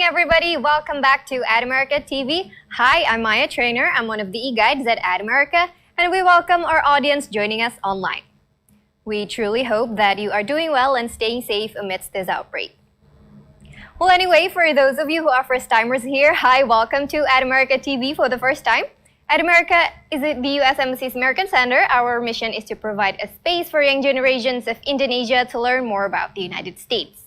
everybody. Welcome back to Ad America TV. Hi, I'm Maya Trainer. I'm one of the e-guides at Ad America, and we welcome our audience joining us online. We truly hope that you are doing well and staying safe amidst this outbreak. Well, anyway, for those of you who are first-timers here, hi, welcome to Ad America TV for the first time. Ad America is the U.S. Embassy's American Center. Our mission is to provide a space for young generations of Indonesia to learn more about the United States.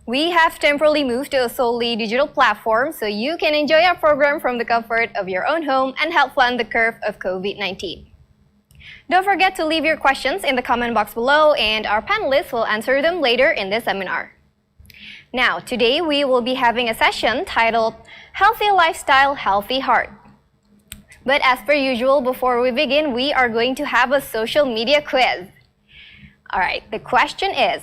We have temporarily moved to a solely digital platform so you can enjoy our program from the comfort of your own home and help flatten the curve of COVID-19. Don't forget to leave your questions in the comment box below, and our panelists will answer them later in this seminar. Now, today we will be having a session titled Healthy Lifestyle, Healthy Heart. But as per usual, before we begin, we are going to have a social media quiz. All right, the question is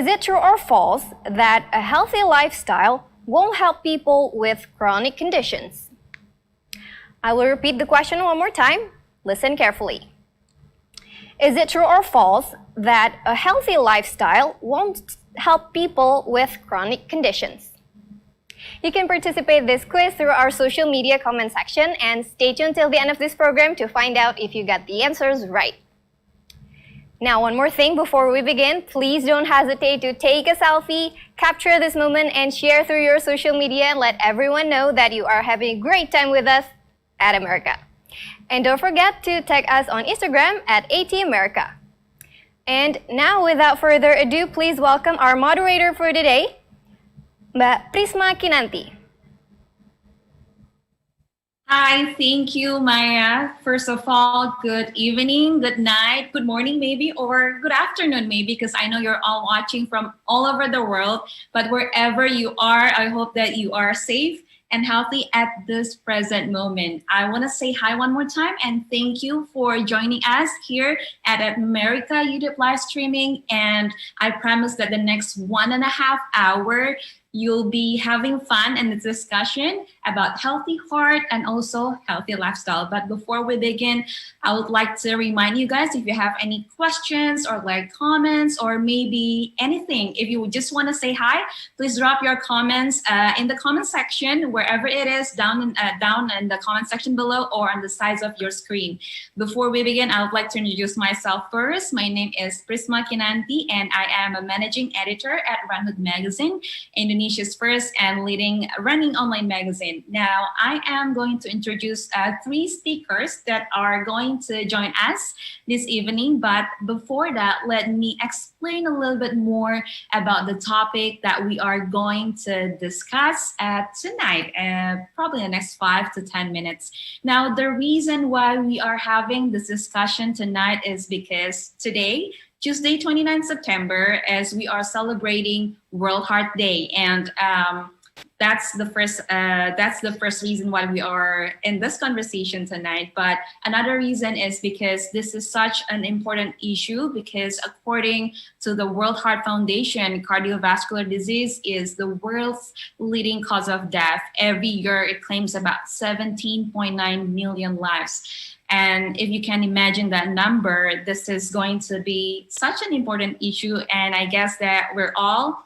it true or false that a healthy lifestyle won't help people with chronic conditions? I will repeat the question one more time. Listen carefully. Is it true or false that a healthy lifestyle won't help people with chronic conditions? You can participate in this quiz through our social media comment section, and stay tuned till the end of this program to find out if you got the answers right. Now, one more thing before we begin, please don't hesitate to take a selfie, capture this moment, and share through your social media and let everyone know that you are having a great time with us at America. And don't forget to tag us on Instagram at ATAmerica. And now, without further ado, please welcome our moderator for today, Prisma Kinanti. Hi, thank you, Maya. First of all, good evening, good night, good morning maybe, or good afternoon maybe, because I know you're all watching from all over the world. But wherever you are, I hope that you are safe and healthy at this present moment. I want to say hi one more time and thank you for joining us here at America YouTube live streaming. And I promise that the next 1.5 hours, you'll be having fun and a discussion about healthy heart and also healthy lifestyle. But before we begin, I would like to remind you guys, if you have any questions or like comments or maybe anything, if you just want to say hi, please drop your comments in the comment section, wherever it is, down in the comment section below or on the sides of your screen. Before we begin, I would like to introduce myself first. My name is Prisma Kinanti, and I am a managing editor at Runhood Magazine, Indonesia's first and leading running online magazine. Now, I am going to introduce 3 speakers that are going to join us this evening. But before that, let me explain a little bit more about the topic that we are going to discuss tonight, probably in the next 5 to 10 minutes. Now, the reason why we are having this discussion tonight is because today, Tuesday, 29 September, as we are celebrating World Heart Day, and that's the first reason why we are in this conversation tonight. But another reason is because this is such an important issue, because according to the World Heart Foundation, cardiovascular disease is the world's leading cause of death. Every year, it claims about 17.9 million lives. And if you can imagine that number, this is going to be such an important issue. And I guess that we're all,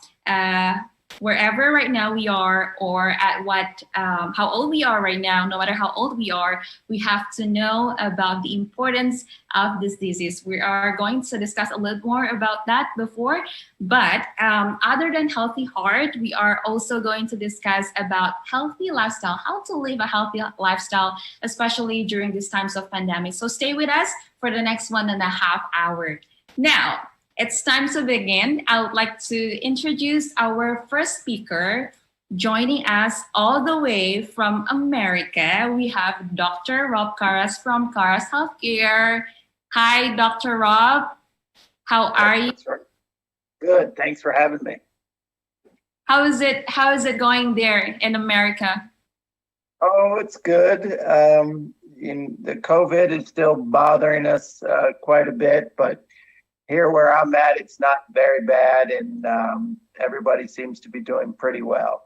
wherever right now we are, or at how old we are right now, no matter how old we are, we have to know about the importance of this disease. We are going to discuss a little more about that before, but other than healthy heart, we are also going to discuss about healthy lifestyle, how to live a healthy lifestyle, especially during these times of pandemic. So stay with us for the next 1.5 hours. Now, it's time to begin. I would like to introduce our first speaker. Joining us all the way from America, we have Dr. Rob Caras from Caras Healthcare. Hi, Dr. Rob. How are you? Good. Thanks for having me. How is it going there in America? Oh, it's good. The COVID is still bothering us quite a bit, but here where I'm at, it's not very bad, and everybody seems to be doing pretty well.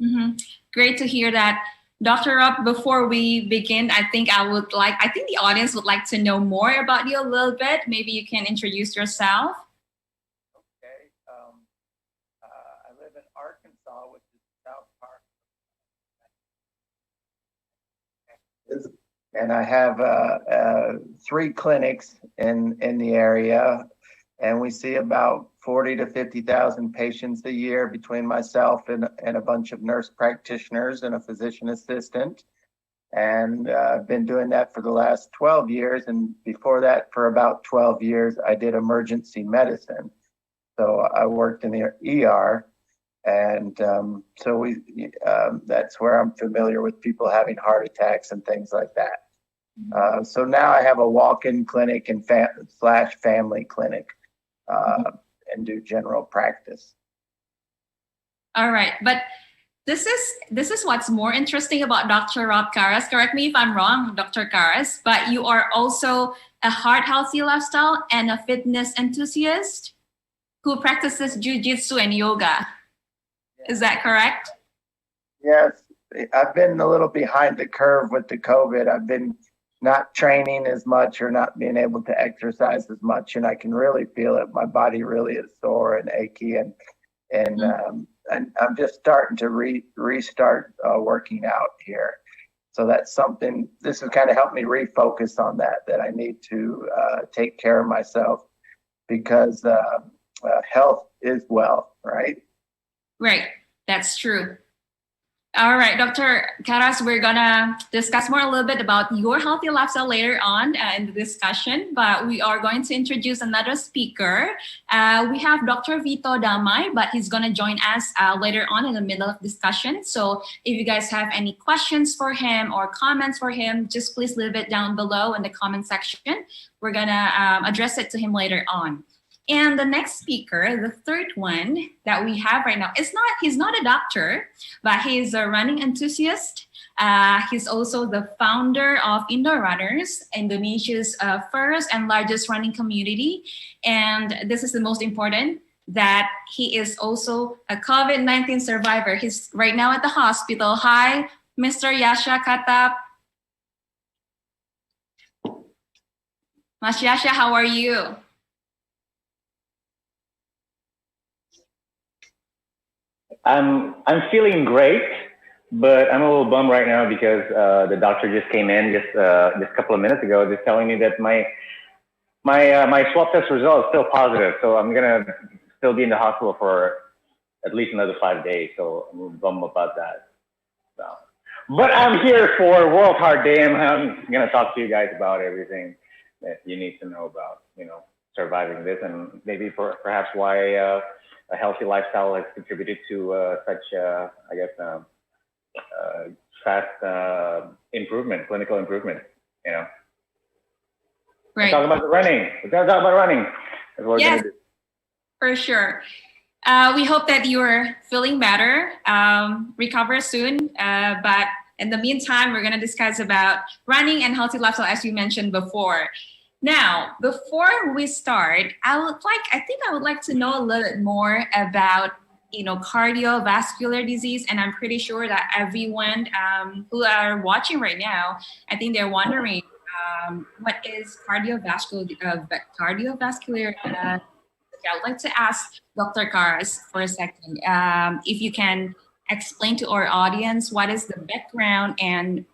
Mm-hmm. Great to hear that. Dr. Rob, before we begin, I think the audience would like to know more about you a little bit. Maybe you can introduce yourself. Okay. I live in Arkansas, which is south and I have 3 clinics in the area, and we see about 40 to 50,000 patients a year between myself and a bunch of nurse practitioners and a physician assistant. And I've been doing that for the last 12 years. And before that, for about 12 years, I did emergency medicine. So I worked in the ER. And so that's where I'm familiar with people having heart attacks and things like that. So now I have a walk-in clinic and slash family clinic and do general practice. All right, but this is what's more interesting about Dr. Rob Caras. Correct me if I'm wrong, Dr. Caras, but you are also a heart healthy lifestyle and a fitness enthusiast who practices jiu-jitsu and yoga. Is that correct? Yes, I've been a little behind the curve with the COVID. I've been not training as much or not being able to exercise as much, and I can really feel it. My body really is sore and achy, and I'm just starting to restart working out here. So that's something. This has kind of helped me refocus on that I need to take care of myself, because health is wealth, right? Right, that's true. All right, Dr. Caras, we're gonna discuss more a little bit about your healthy lifestyle later on in the discussion, but we are going to introduce another speaker. We have Dr. Vito Damay, but he's gonna join us later on in the middle of discussion. So if you guys have any questions for him or comments for him, just please leave it down below in the comment section. We're gonna address it to him later on. And the next speaker, the third one that we have right now, he's not a doctor, but he's a running enthusiast. He's also the founder of IndoRunners, Indonesia's first and largest running community. And this is the most important, that he is also a COVID-19 survivor. He's right now at the hospital. Hi, Mr. Yasha Chatab. Mas Yasha, how are you? I'm feeling great, but I'm a little bummed right now because the doctor just came in just a couple of minutes ago, just telling me that my swab test result is still positive. So I'm gonna still be in the hospital for at least another 5 days. So I'm bummed about that. So, but I'm here for World Heart Day, and I'm gonna talk to you guys about everything that you need to know about, surviving this, and maybe perhaps why a healthy lifestyle has contributed to such, fast improvement, clinical improvement, Right. We're talking about running. We're going to talk about running. That's what we're going to do. For sure. We hope that you're feeling better, recover soon. But in the meantime, we're going to discuss about running and healthy lifestyle, as you mentioned before. Now, before we start, I would like to know a little bit more about, cardiovascular disease. And I'm pretty sure that everyone who are watching right now, I think they're wondering what is cardiovascular. I would like to ask Dr. Caras for a second, if you can explain to our audience what is the background and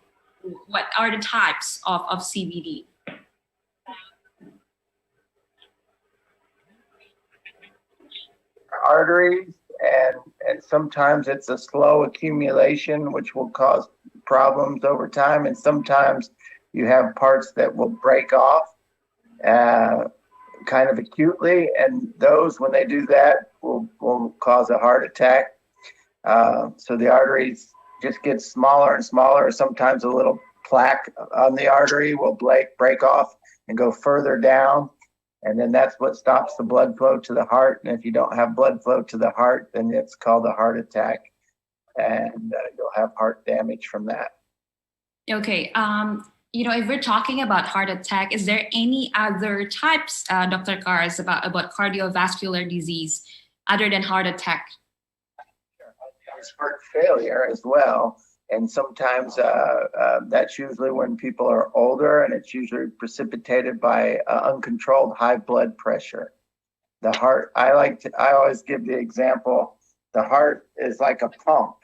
what are the types of CVD. Arteries, and sometimes it's a slow accumulation which will cause problems over time, and sometimes you have parts that will break off kind of acutely, and those, when they do that, will cause a heart attack. So the arteries just get smaller and smaller. Sometimes a little plaque on the artery will break off and go further down. And then that's what stops the blood flow to the heart. And if you don't have blood flow to the heart, then it's called a heart attack. And you'll have heart damage from that. Okay. If we're talking about heart attack, is there any other types, Dr. Caras, about cardiovascular disease other than heart attack? There's heart failure as well. And sometimes that's usually when people are older, and it's usually precipitated by uncontrolled high blood pressure. The heart, I always give the example, the heart is like a pump.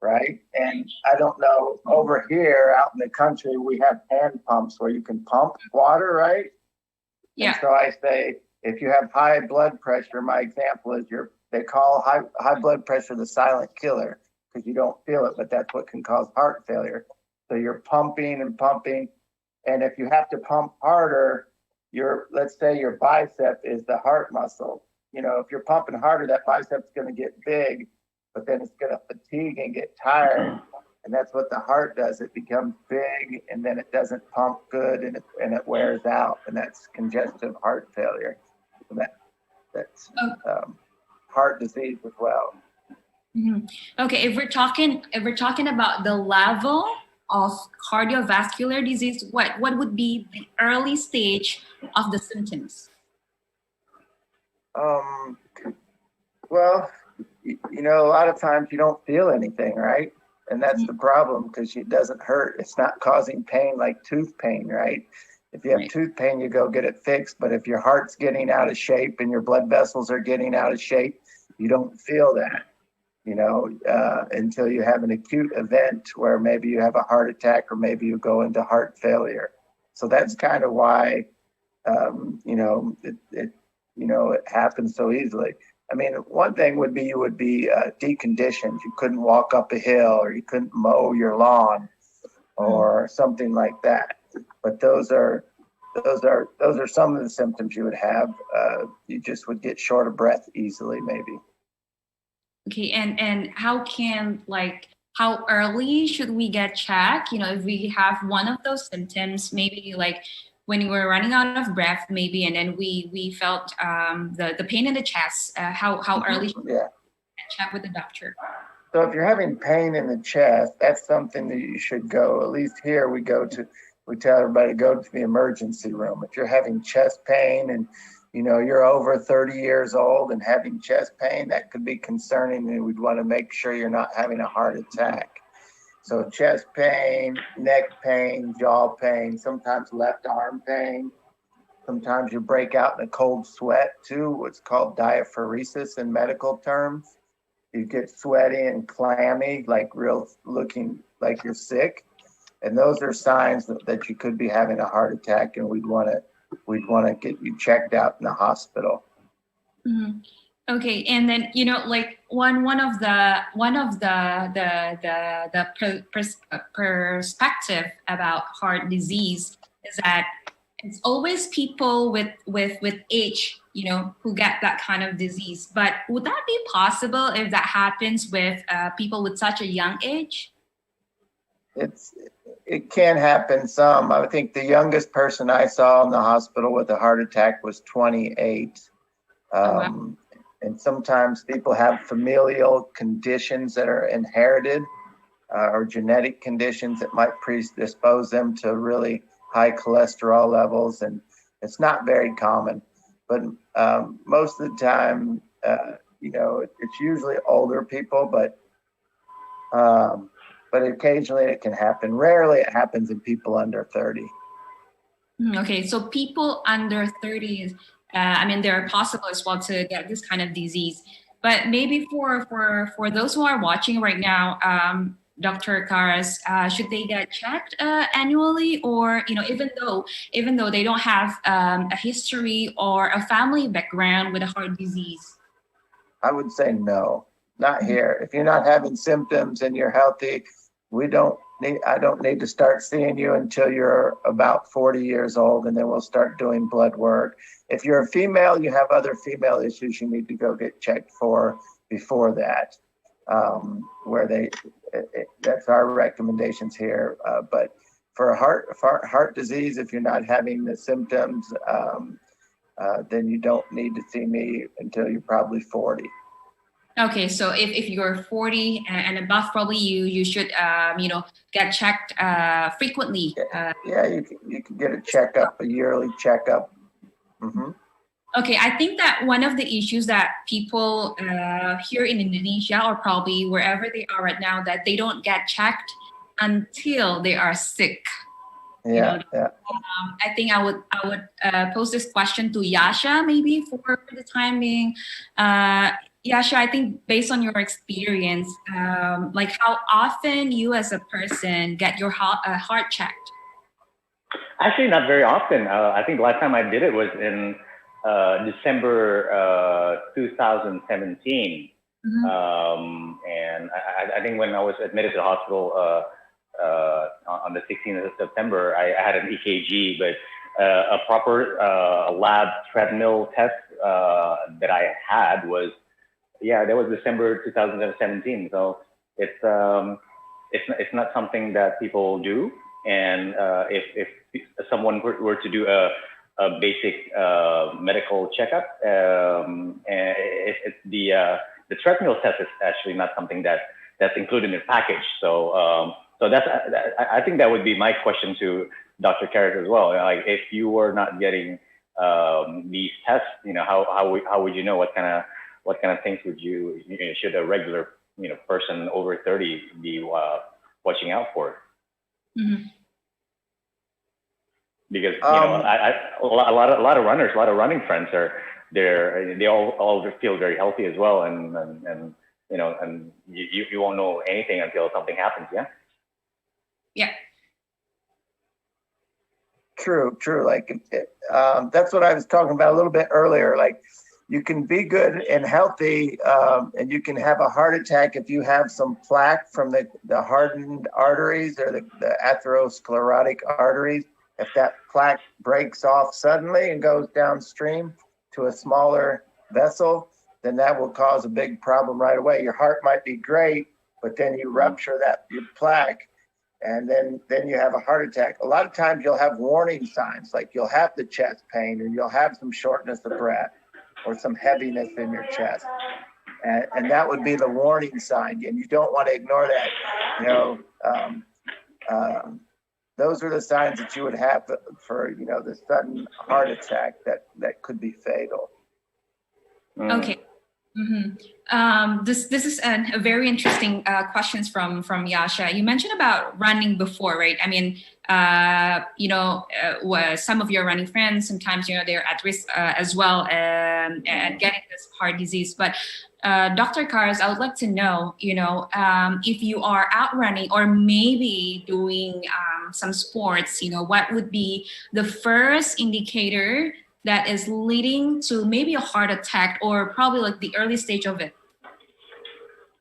right? And I don't know, over here out in the country, we have hand pumps where you can pump water, right? Yeah. And so I say, if you have high blood pressure, my example is they call high blood pressure the silent killer because you don't feel it, but that's what can cause heart failure. So you're pumping and pumping. And if you have to pump harder, let's say your bicep is the heart muscle. You know, if you're pumping harder, that bicep's going to get big, but then it's going to fatigue and get tired. And that's what the heart does. It becomes big and then it doesn't pump good and it wears out. And that's congestive heart failure. So that's heart disease as well. Mm-hmm. Okay, if we're talking about the level of cardiovascular disease, what would be the early stage of the symptoms? Well, you know, a lot of times you don't feel anything, right? And that's the problem because it doesn't hurt. It's not causing pain like tooth pain, right? If you have tooth pain, you go get it fixed. But if your heart's getting out of shape and your blood vessels are getting out of shape, you don't feel that, you know, until you have an acute event where maybe you have a heart attack or maybe you go into heart failure. So that's kind of why, you know, it happens so easily. I mean, one thing would be you would be deconditioned. You couldn't walk up a hill or you couldn't mow your lawn or something like that. But those are some of the symptoms you would have. You just would get short of breath easily, maybe. Okay, and how early should we get checked? You know, if we have one of those symptoms, maybe like when we were running out of breath, maybe, and then we felt the pain in the chest. How early should we get checked with the doctor? So if you're having pain in the chest, that's something that you should go. At least here we tell everybody to go to the emergency room. If you're having chest pain and you know you're over 30 years old and having chest pain, that could be concerning, and we'd want to make sure you're not having a heart attack. So chest pain, neck pain, jaw pain, sometimes left arm pain. Sometimes you break out in a cold sweat too, what's called diaphoresis in medical terms. You get sweaty and clammy, like real looking like you're sick. And those are signs that you could be having a heart attack, and we'd want to get you checked out in the hospital. Mm-hmm. Okay, and then you know, like one of the perspective about heart disease is that it's always people with age, you know, who get that kind of disease. But would that be possible if that happens with people with such a young age? It can happen some. I think the youngest person I saw in the hospital with a heart attack was 28. Wow. And sometimes people have familial conditions that are inherited or genetic conditions that might predispose them to really high cholesterol levels. And it's not very common. But most of the time, you know, it's usually older people, but occasionally it can happen. Rarely it happens in people under 30. Okay, so people under 30, I mean, they're possible as well to get this kind of disease. But maybe for those who are watching right now, Dr. Karas, should they get checked annually, or you know, even though they don't have a history or a family background with a heart disease? I would say no, not here. If you're not having symptoms and you're healthy, I don't need to start seeing you until you're about 40 years old, and then we'll start doing blood work. If you're a female, you have other female issues you need to go get checked for before that, that's our recommendations here. But for heart disease, if you're not having the symptoms, then you don't need to see me until you're probably 40. Okay, so if you're 40 and above, probably you should you know, get checked frequently. Yeah, you can get a checkup, a yearly checkup. Mm-hmm. Okay, I think that one of the issues that people here in Indonesia or probably wherever they are right now, that they don't get checked until they are sick. Yeah, yeah. I think I would pose this question to Yasha maybe for the time being. Yasha, I think based on your experience, like how often you as a person get your heart checked? Actually, not very often. I think the last time I did it was in December 2017. And I think when I was admitted to the hospital on the 16th of September, I had an EKG, but a proper lab treadmill test that I had was, that was December 2017. So it's not something that people do. And if someone were to do a basic medical checkup, and the treadmill test is actually not something that's included in the package. So I think that would be my question to Dr. Karras as well. Like, if you were not getting these tests, how would you know what kind of things should a regular person over 30 be watching out for? Mm-hmm. Because a lot of runners, a lot of running friends they all feel very healthy as well, and you won't know anything until something happens. Yeah. True. Like that's what I was talking about a little bit earlier. Like, you can be good and healthy, and you can have a heart attack if you have some plaque from the hardened arteries or the atherosclerotic arteries. If that plaque breaks off suddenly and goes downstream to a smaller vessel, then that will cause a big problem right away. Your heart might be great, but then you rupture your plaque, and then you have a heart attack. A lot of times you'll have warning signs, like you'll have the chest pain, or you'll have some shortness of breath, or some heaviness in your chest. And that would be the warning sign, and you don't want to ignore that. Those are the signs that you would have for the sudden heart attack that could be fatal. Okay. Mm-hmm. This is a very interesting questions from Yasha. You mentioned about running before, right? I mean, some of your running friends, sometimes they're at risk as well at getting this heart disease. But Dr. Karras, I would like to know, if you are out running or maybe doing some sports, what would be the first indicator that is leading to maybe a heart attack, or probably like the early stage of it?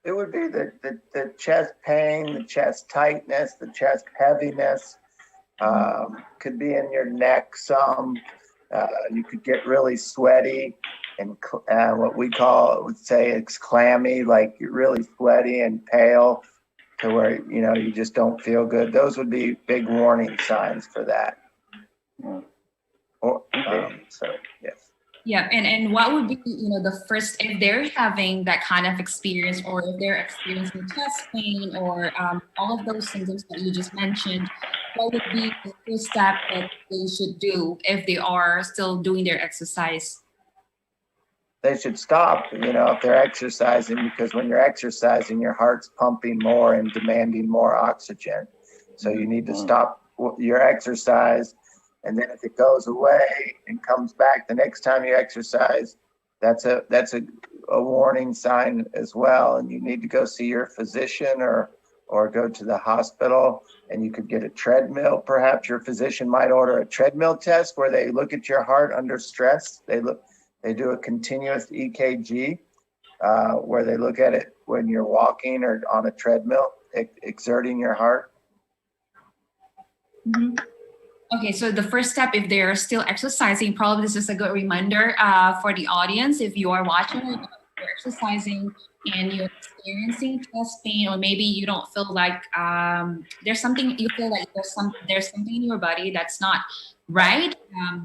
It would be the chest pain, the chest tightness, the chest heaviness. Could be in your neck some. You could get really sweaty, and what we would say it's clammy, like you're really sweaty and pale to where you just don't feel good. Those would be big warning signs for that. Yes. Yeah, and what would be the first, if they're having that kind of experience, or if they're experiencing chest pain, or all of those symptoms that you just mentioned, what would be the first step that they should do if they are still doing their exercise? They should stop, if they're exercising, because when you're exercising, your heart's pumping more and demanding more oxygen. So you need to stop your exercise. And then if it goes away and comes back the next time you exercise, that's a warning sign as well. And you need to go see your physician or go to the hospital, and you could get a treadmill. Perhaps your physician might order a treadmill test where they look at your heart under stress. They do a continuous EKG where they look at it when you're walking or on a treadmill, exerting your heart. Mm-hmm. Okay, so the first step, if they're still exercising, probably this is a good reminder for the audience. If you are watching or you're exercising and you're experiencing chest pain, or maybe you don't feel like there's something, you feel like there's something in your body that's not right,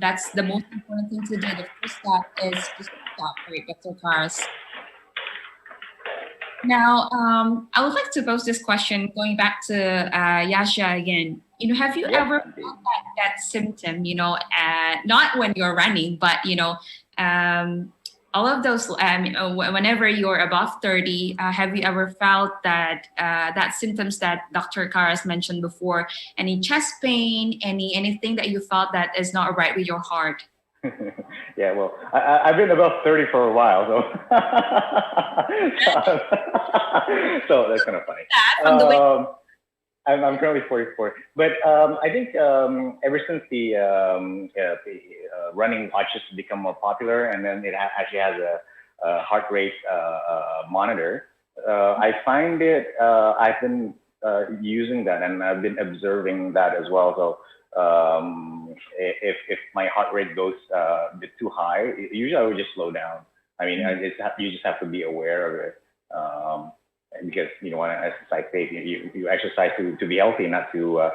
that's the most important thing to do. The first step is to stop, right, Dr. Karras? Now, I would like to pose this question, going back to Yasha again. Have you ever felt that symptom, not when you're running, but, all of those, whenever you're above 30, have you ever felt that symptoms that Dr. Karras mentioned before? Any chest pain, anything that you felt that is not right with your heart? Yeah, well, I've been above 30 for a while, so so that's kind of funny. From the way I'm currently 44, but I think ever since the running watches become more popular, and then it actually has a heart rate monitor. I find it. I've been using that, and I've been observing that as well. So if my heart rate goes a bit too high, usually I would just slow down. I mean, you just have to be aware of it. Because you don't want to exercise safe. You exercise to be healthy, not to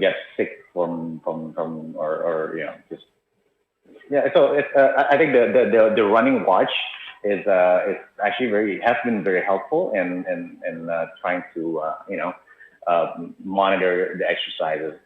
get sick from or just So it's I think the running watch is actually has been very helpful in trying to monitor the exercises.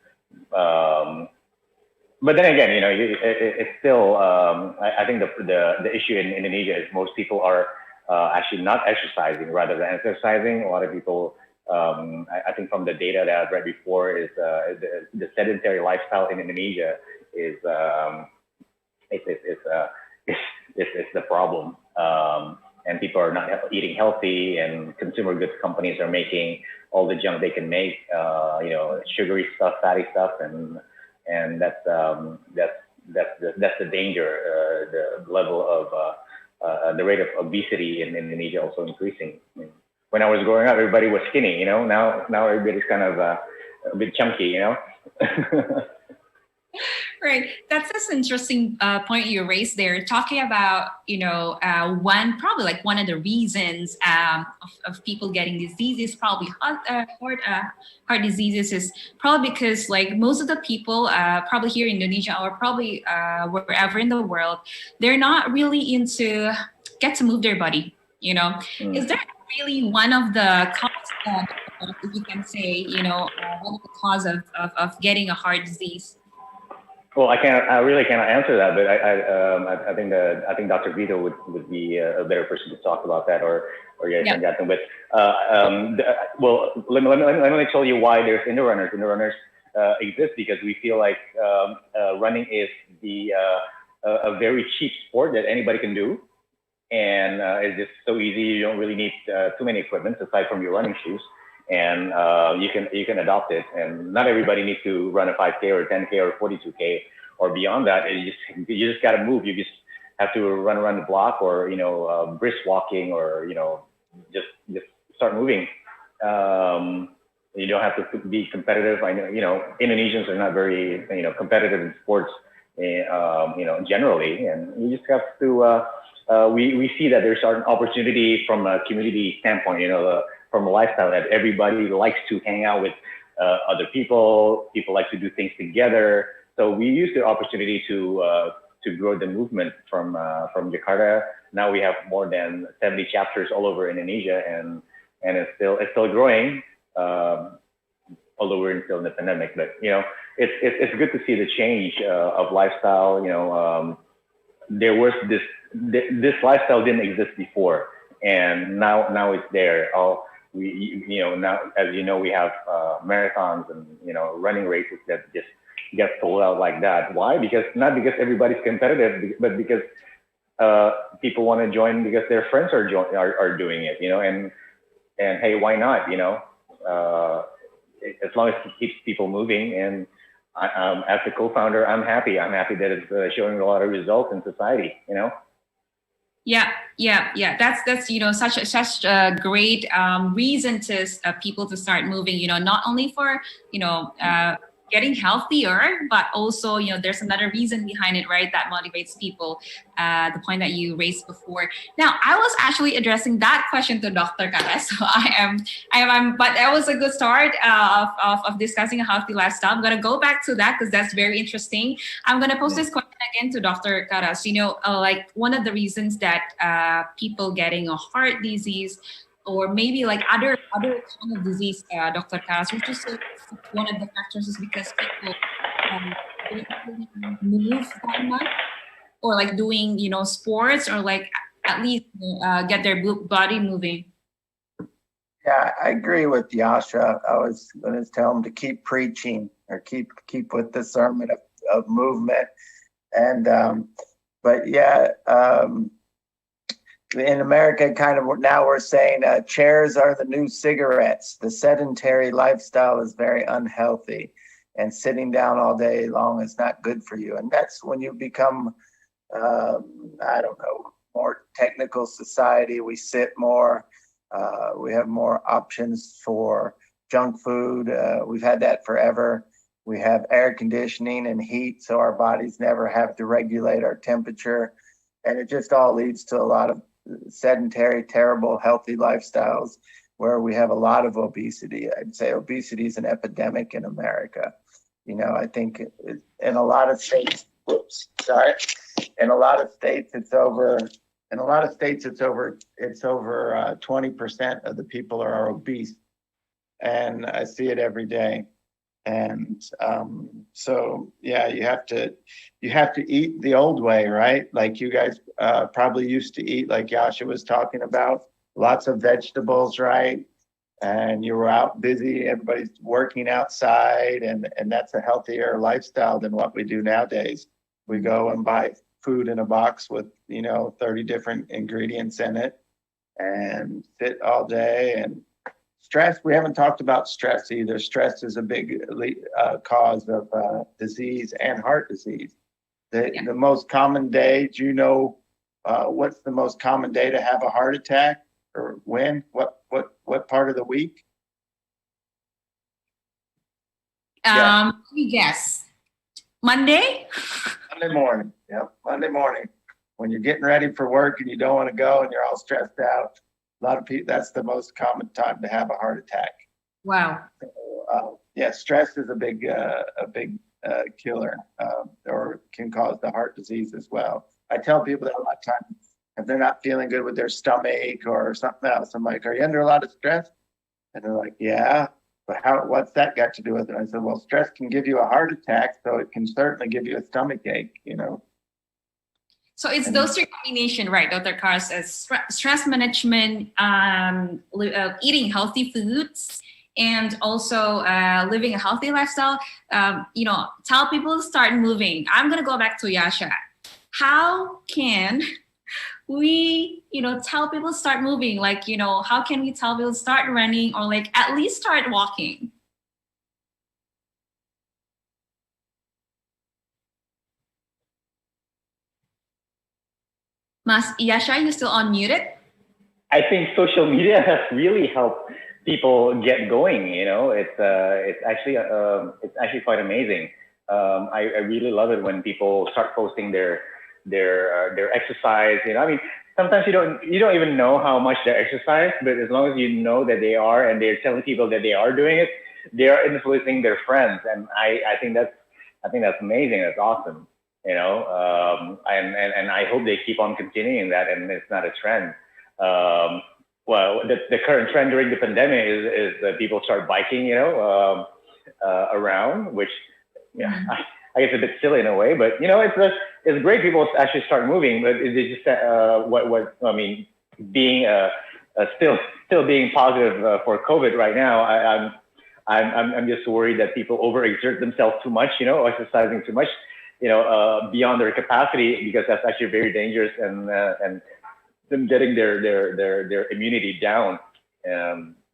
But then again, it's still I think the issue in Indonesia is most people are actually not exercising rather than exercising. A lot of people, I think from the data that I've read before, is the sedentary lifestyle in Indonesia is the problem. And people are not eating healthy, and consumer goods companies are making all the junk they can make, sugary stuff, fatty stuff, and that's the danger. The level of the rate of obesity in Indonesia also increasing. I mean, when I was growing up, everybody was skinny, Now everybody's kind of a bit chunky, Right. That's an interesting point you raised there, talking about, one of the reasons of people getting diseases, probably heart diseases, is probably because like most of the people probably here in Indonesia or probably wherever in the world, they're not really into get to move their body, Is there really one of the causes, if you can say, one of the cause of getting a heart disease? Well, I really cannot answer that, but I think Dr. Vito would be a better person to talk about that, or Yasha and Jackson. But let me tell you why there's IndoRunners. IndoRunners exist because we feel like running is a very cheap sport that anybody can do, and it's just so easy. You don't really need too many equipment aside from your running shoes. And you can adopt it, and not everybody needs to run a 5K or 10K or 42K or beyond that. You just got to move. You just have to run around the block, or brisk walking, or just start moving. You don't have to be competitive. I know Indonesians are not very competitive in sports, generally, and you just have to. We see that there's an opportunity from a community standpoint. From a lifestyle that everybody likes to hang out with other people. People like to do things together. So we use the opportunity to grow the movement from Jakarta. Now we have more than 70 chapters all over Indonesia, and it's still growing. Although we're still in the pandemic, but it's good to see the change of lifestyle. There was this lifestyle didn't exist before, and now it's there. Now, as we have marathons and running races that just get sold out like that. Why? Not because everybody's competitive, but because people want to join because their friends are doing it. And hey, why not? As long as it keeps people moving, and as a co-founder, I'm happy. I'm happy that it's showing a lot of results in society. Yeah. That's such a great reason to people to start moving. Not only for getting healthier, but also there's another reason behind it, right? That motivates people. The point that you raised before. Now, I was actually addressing that question to Dr. Karas, so I am. But that was a good start of discussing a healthy lifestyle. I'm gonna go back to that because that's very interesting. I'm gonna pose this question again to Dr. Karas. Like one of the reasons that people getting a heart disease, or maybe like other kind of disease, Dr. Karas, which is one of the factors is because people don't really move that much, or like doing sports, or like at least get their body moving. Yeah, I agree with Yasha. I was going to tell him to keep preaching, or keep with the sermon of movement. And but yeah, in America, kind of now we're saying chairs are the new cigarettes. The sedentary lifestyle is very unhealthy, and sitting down all day long is not good for you. And that's when you become, I don't know, more technical society. We sit more. We have more options for junk food. We've had that forever. We have air conditioning and heat, so our bodies never have to regulate our temperature. And it just all leads to a lot of sedentary, terrible, healthy lifestyles where we have a lot of obesity. I'd say obesity is an epidemic in America. You know, I think in a lot of states, in a lot of states, it's over 20% of the people are obese. And I see it every day. And so yeah, you have to eat the old way, right? Like you guys probably used to eat, like Yasha was talking about, lots of vegetables, right? And you were out busy, everybody's working outside, and that's a healthier lifestyle than what we do nowadays. We go and buy food in a box with 30 different ingredients in it and sit all day. And stress, we haven't talked about stress either. Stress is a big cause of disease and heart disease. The most common day, do you know what's the most common day to have a heart attack, or when? What part of the week? Let me guess. Monday? Monday morning. Yep, Monday morning. When you're getting ready for work and you don't want to go and you're all stressed out. A lot of people, that's the most common time to have a heart attack. Wow. So, yeah, stress is a big killer, or can cause the heart disease as well. I tell people that a lot of times if they're not feeling good with their stomach or something else. I'm like, "Are you under a lot of stress?" And they're like, "Yeah." But what's that got to do with it? I said, "Well, stress can give you a heart attack, so it can certainly give you a stomach ache, So it's those three combination, right, Dr. Cars, as stress management, eating healthy foods, and also living a healthy lifestyle. Tell people to start moving. I'm gonna go back to Yasha. How can we, tell people to start moving? Like, how can we tell people to start running, or like at least start walking? Yasha, you still unmuted? I think social media has really helped people get going. It's actually quite amazing. I really love it when people start posting their exercise. I mean, sometimes you don't even know how much they exercise, but as long as you know that they are, and they're telling people that they are doing it, they are influencing their friends, and I think that's amazing. That's awesome. And I hope they keep on continuing that, and it's not a trend. Well, the current trend during the pandemic is that people start biking, around, which, I guess a bit silly in a way, but it's great. People actually start moving, but it's just being still being positive for COVID right now. I'm just worried that people overexert themselves too much, exercising too much, beyond their capacity, because that's actually very dangerous, and them getting their immunity down.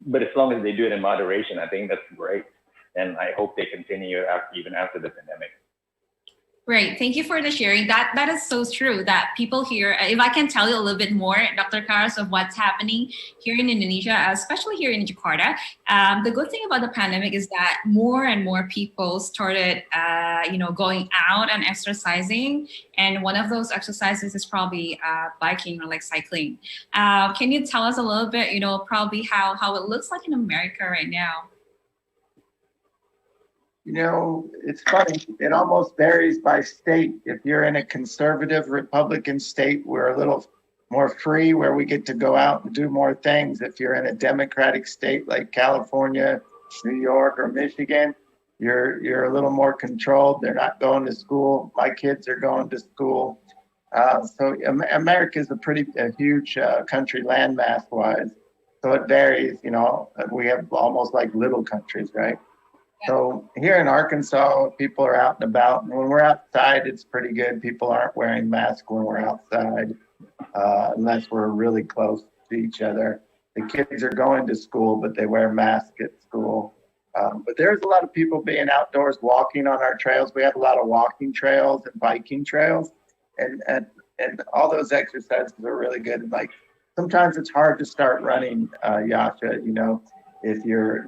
But as long as they do it in moderation, I think that's great, and I hope they continue even after the pandemic. Great. Thank you for the sharing. That is so true, that people here, if I can tell you a little bit more, Dr. Karas, of what's happening here in Indonesia, especially here in Jakarta, the good thing about the pandemic is that more and more people started, going out and exercising. And one of those exercises is probably biking or like cycling. Can you tell us a little bit, probably how it looks like in America right now? It's funny. It almost varies by state. If you're in a conservative Republican state, we're a little more free, where we get to go out and do more things. If you're in a Democratic state like California, New York, or Michigan, you're a little more controlled. They're not going to school. My kids are going to school. So America is a huge country landmass-wise. So it varies. We have almost like little countries, right? So here in Arkansas, people are out and about, and when we're outside, it's pretty good. People aren't wearing masks when we're outside, unless we're really close to each other. The kids are going to school, but they wear masks at school. But there's a lot of people being outdoors walking on our trails. We have a lot of walking trails and biking trails, and all those exercises are really good. Like sometimes it's hard to start running, Yasha, you know, if you're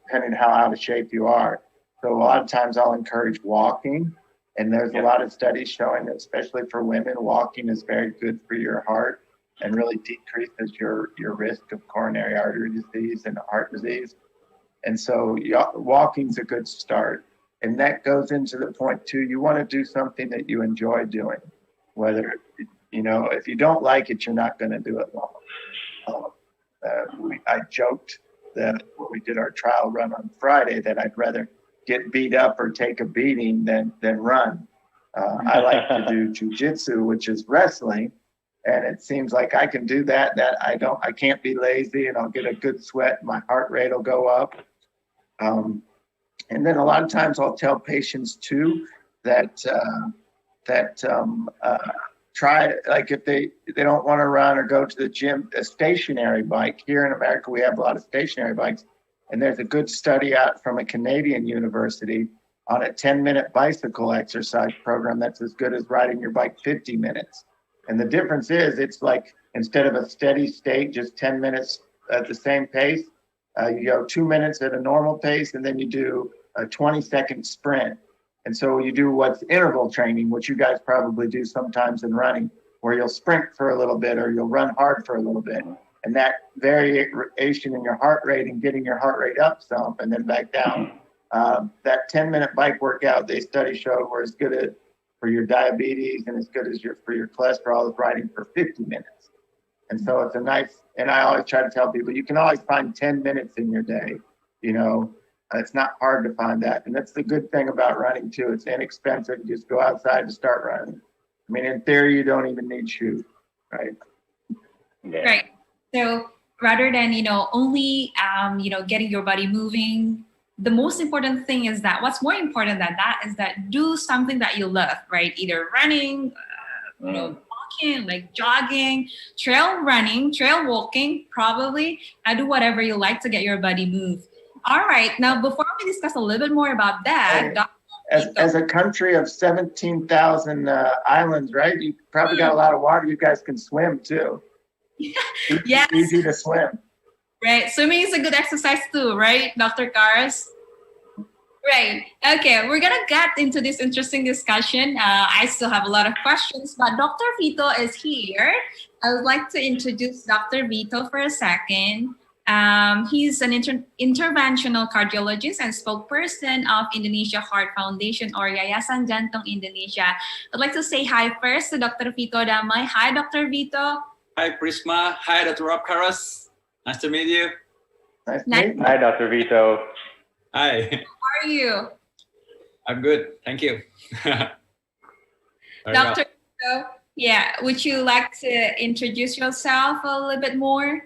depending how out of shape you are. So a lot of times I'll encourage walking, and there's a lot of studies showing that especially for women, walking is very good for your heart and really decreases your risk of coronary artery disease and heart disease. And so walking's a good start. And that goes into the point too, you want to do something that you enjoy doing, whether, you know, if you don't like it, you're not going to do it long. I joked that when we did our trial run on Friday that I'd rather get beat up or take a beating than run. I like to do jujitsu, which is wrestling, and it seems like I can do that. I can't be lazy, and I'll get a good sweat. My heart rate will go up. And then a lot of times I'll tell patients too that try, like if they don't want to run or go to the gym, a stationary bike. Here in America, we have a lot of stationary bikes. And there's a good study out from a Canadian university on a 10-minute bicycle exercise program that's as good as riding your bike 50 minutes. And the difference is it's like instead of a steady state, just 10 minutes at the same pace, you go 2 minutes at a normal pace, and then you do a 20-second sprint. And so you do what's interval training, which you guys probably do sometimes in running, where you'll sprint for a little bit or you'll run hard for a little bit. And that variation in your heart rate and getting your heart rate up some and then back down, that 10-minute bike workout, they study showed were as good for your diabetes and as good as for your cholesterol as riding for 50 minutes. And so it's a nice, and I always try to tell people, you can always find 10 minutes in your day, you know. It's not hard to find that. And that's the good thing about running too. It's inexpensive. You just go outside and start running. I mean, in theory, you don't even need shoes, right? Yeah. Right. So rather than, only, getting your body moving, the most important thing is that what's more important than that is that do something that you love, right? Either running, walking, like jogging, trail running, trail walking, probably. Do whatever you like to get your body moved. All right. Now, before we discuss a little bit more about that, as a country of 17,000 islands, right? You probably got a lot of water. You guys can swim too. Yes. Easy to swim. Right. Swimming is a good exercise too, right, Dr. Karas? Right. Okay. We're going to get into this interesting discussion. I still have a lot of questions, but Dr. Vito is here. I would like to introduce Dr. Vito for a second. He's an interventional cardiologist and spokesperson of Indonesia Heart Foundation or Yayasan Jantung Indonesia. I'd like to say hi first to Dr. Vito Damay. Hi, Dr. Vito. Hi, Prisma. Hi, Dr. Rob Karas. Nice to meet you. Nice to meet you. Hi, Dr. Vito. Hi. How are you? I'm good. Thank you. Dr. Vito, would you like to introduce yourself a little bit more?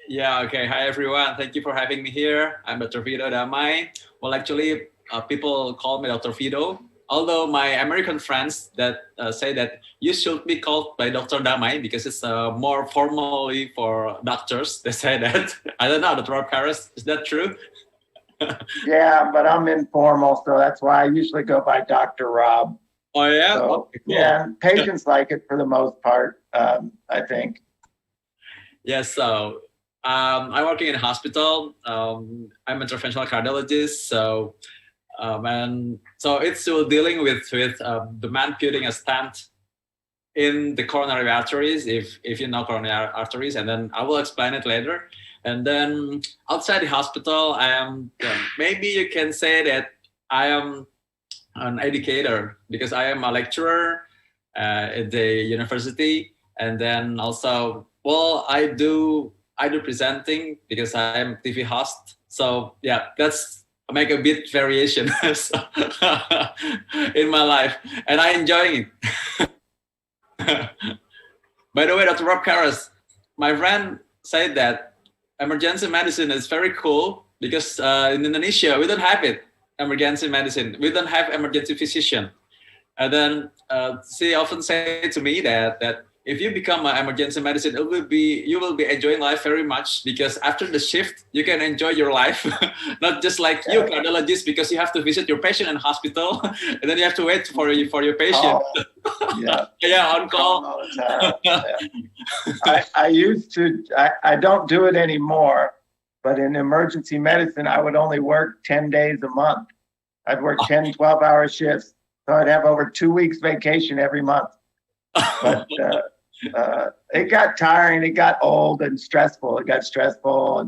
Yeah, okay. Hi, everyone. Thank you for having me here. I'm Dr. Vito Damay. Well, actually, people call me Dr. Vito. Although my American friends that say that you should be called by Dr. Damay because it's more formally for doctors. They say that. I don't know, Dr. Rob Karas. Is that true? Yeah, but I'm informal, so that's why I usually go by Dr. Rob. Oh, yeah? So, okay, cool. Yeah, patients like it for the most part, I think. Yes, so I'm working in a hospital. I'm an interventional cardiologist. So, and so it's still dealing with the man putting a stent in the coronary arteries, if you know coronary arteries, and then I will explain it later. And then outside the hospital, I am, maybe you can say that I am an educator because I am a lecturer at the university. And then also, well, I do presenting because I am TV host. So yeah, that's make a bit variation in my life, and I enjoying it. By the way, Dr. Rob Karas, my friend said that emergency medicine is very cool because in Indonesia we don't have it. emergency medicine. We don't have emergency physician. And then she often say to me that if you become an emergency medicine, you will be enjoying life very much, because after the shift you can enjoy your life, not just like you cardiologist, because you have to visit your patient in hospital and then you have to wait for your patient. Yeah, on call. All the time. Yeah. I used to. I don't do it anymore. But in emergency medicine, I would only work 10 days a month. I'd work 10, 12-hour shifts. So I'd have over 2 weeks vacation every month. But it got tiring. It got old and stressful. It got stressful.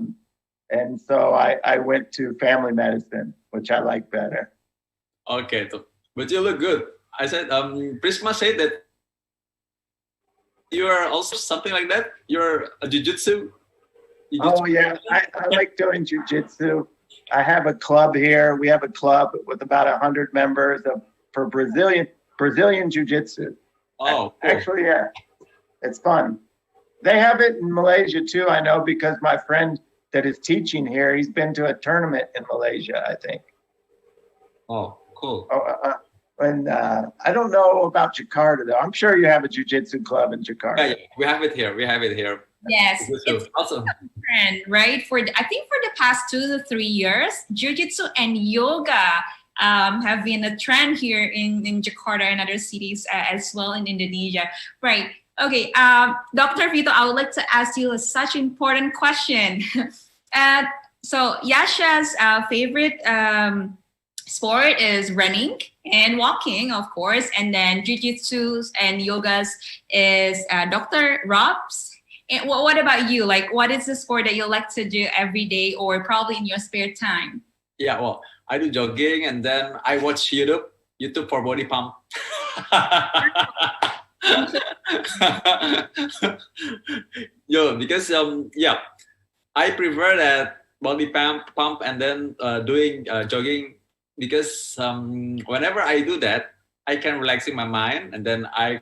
And so I went to family medicine, which I like better. Okay. But you look good. I said, Prisma said that you are also something like that. You're a jiu-jitsu. Oh, yeah. I like doing jiu-jitsu. I have a club here. We have a club with about 100 members for Brazilian jiu-jitsu. Oh, cool. Actually, yeah. It's fun. They have it in Malaysia, too, I know, because my friend that is teaching here, he's been to a tournament in Malaysia, I think. Oh, cool. And I don't know about Jakarta, though. I'm sure you have a jiu-jitsu club in Jakarta. Yeah, we have it here. Yes, it's awesome. Trend, right? I think for the past 2 to 3 years, jiu-jitsu and yoga have been a trend here in Jakarta and other cities as well in Indonesia. Right. Okay. Dr. Vito, I would like to ask you such an important question. So Yasha's favorite sport is running and walking, of course, and then jiu-jitsu and yogas is Dr. Rob's. And what about you? Like, what is the sport that you like to do every day or probably in your spare time? Yeah, well, I do jogging and then I watch YouTube for body pump. Because I prefer that body pump and then doing jogging, because whenever I do that, I can relaxing my mind and then I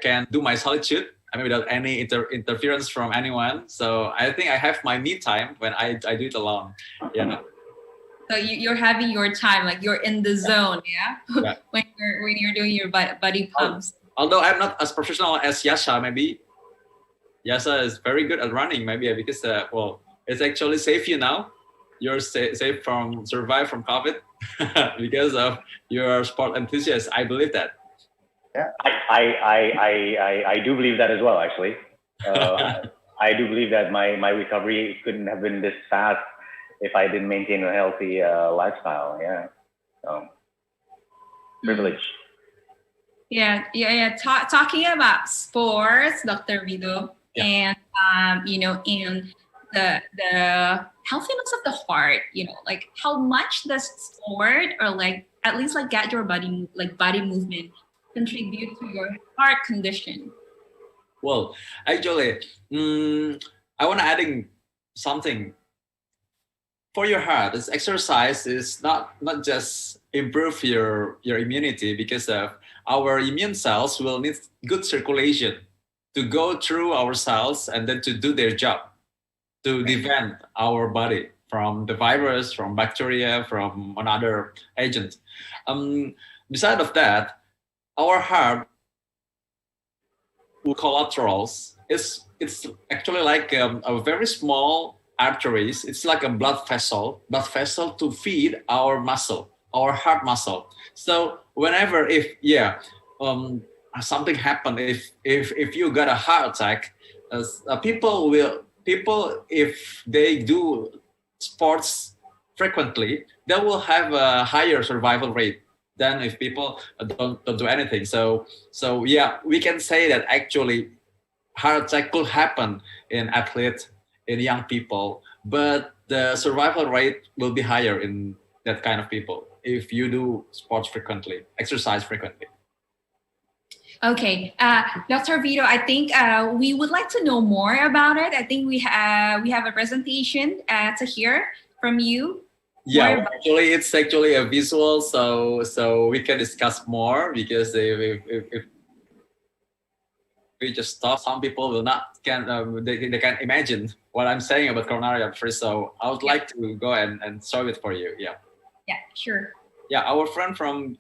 can do my solitude. I mean, without any interference from anyone. So I think I have my me time when I do it alone. Yeah. So you're having your time, like you're in the zone, yeah? when you're doing your body pumps. Although I'm not as professional as Yasha, maybe. Yasha is very good at running, maybe, because it's actually safe you now. You're safe survive from COVID because of your sport enthusiast. I believe that. Yeah. I do believe that as well, actually. I do believe that my recovery couldn't have been this fast if I didn't maintain a healthy lifestyle. Yeah. Privilege. Yeah. Talking about sports, Dr. Vito, and in the healthiness of the heart, like how much does sport or like at least like get your body movement contribute to your heart condition? Well, actually, I want to adding something for your heart. This exercise is not just improve your immunity, because our immune cells will need good circulation to go through our cells and then to do their job, to defend our body from the virus, from bacteria, from another agent. Beside of that, our heart collaterals it's actually like a very small arteries. It's like a blood vessel to feed our muscle, our heart muscle. So whenever if something happened, if you got a heart attack, people if they do sports frequently, they will have a higher survival rate than if people don't do anything. So yeah, we can say that actually heart attack could happen in athletes, in young people, but the survival rate will be higher in that kind of people if you do sports frequently, exercise frequently. Okay, Dr. Vito, I think we would like to know more about it. I think we have a presentation to hear from you. Yeah, actually, it's actually a visual, so we can discuss more, because if we just talk, some people will not they can imagine what I'm saying about coronary artery. So I would like to go and solve it for you. Yeah. Yeah, sure. Yeah, our friend from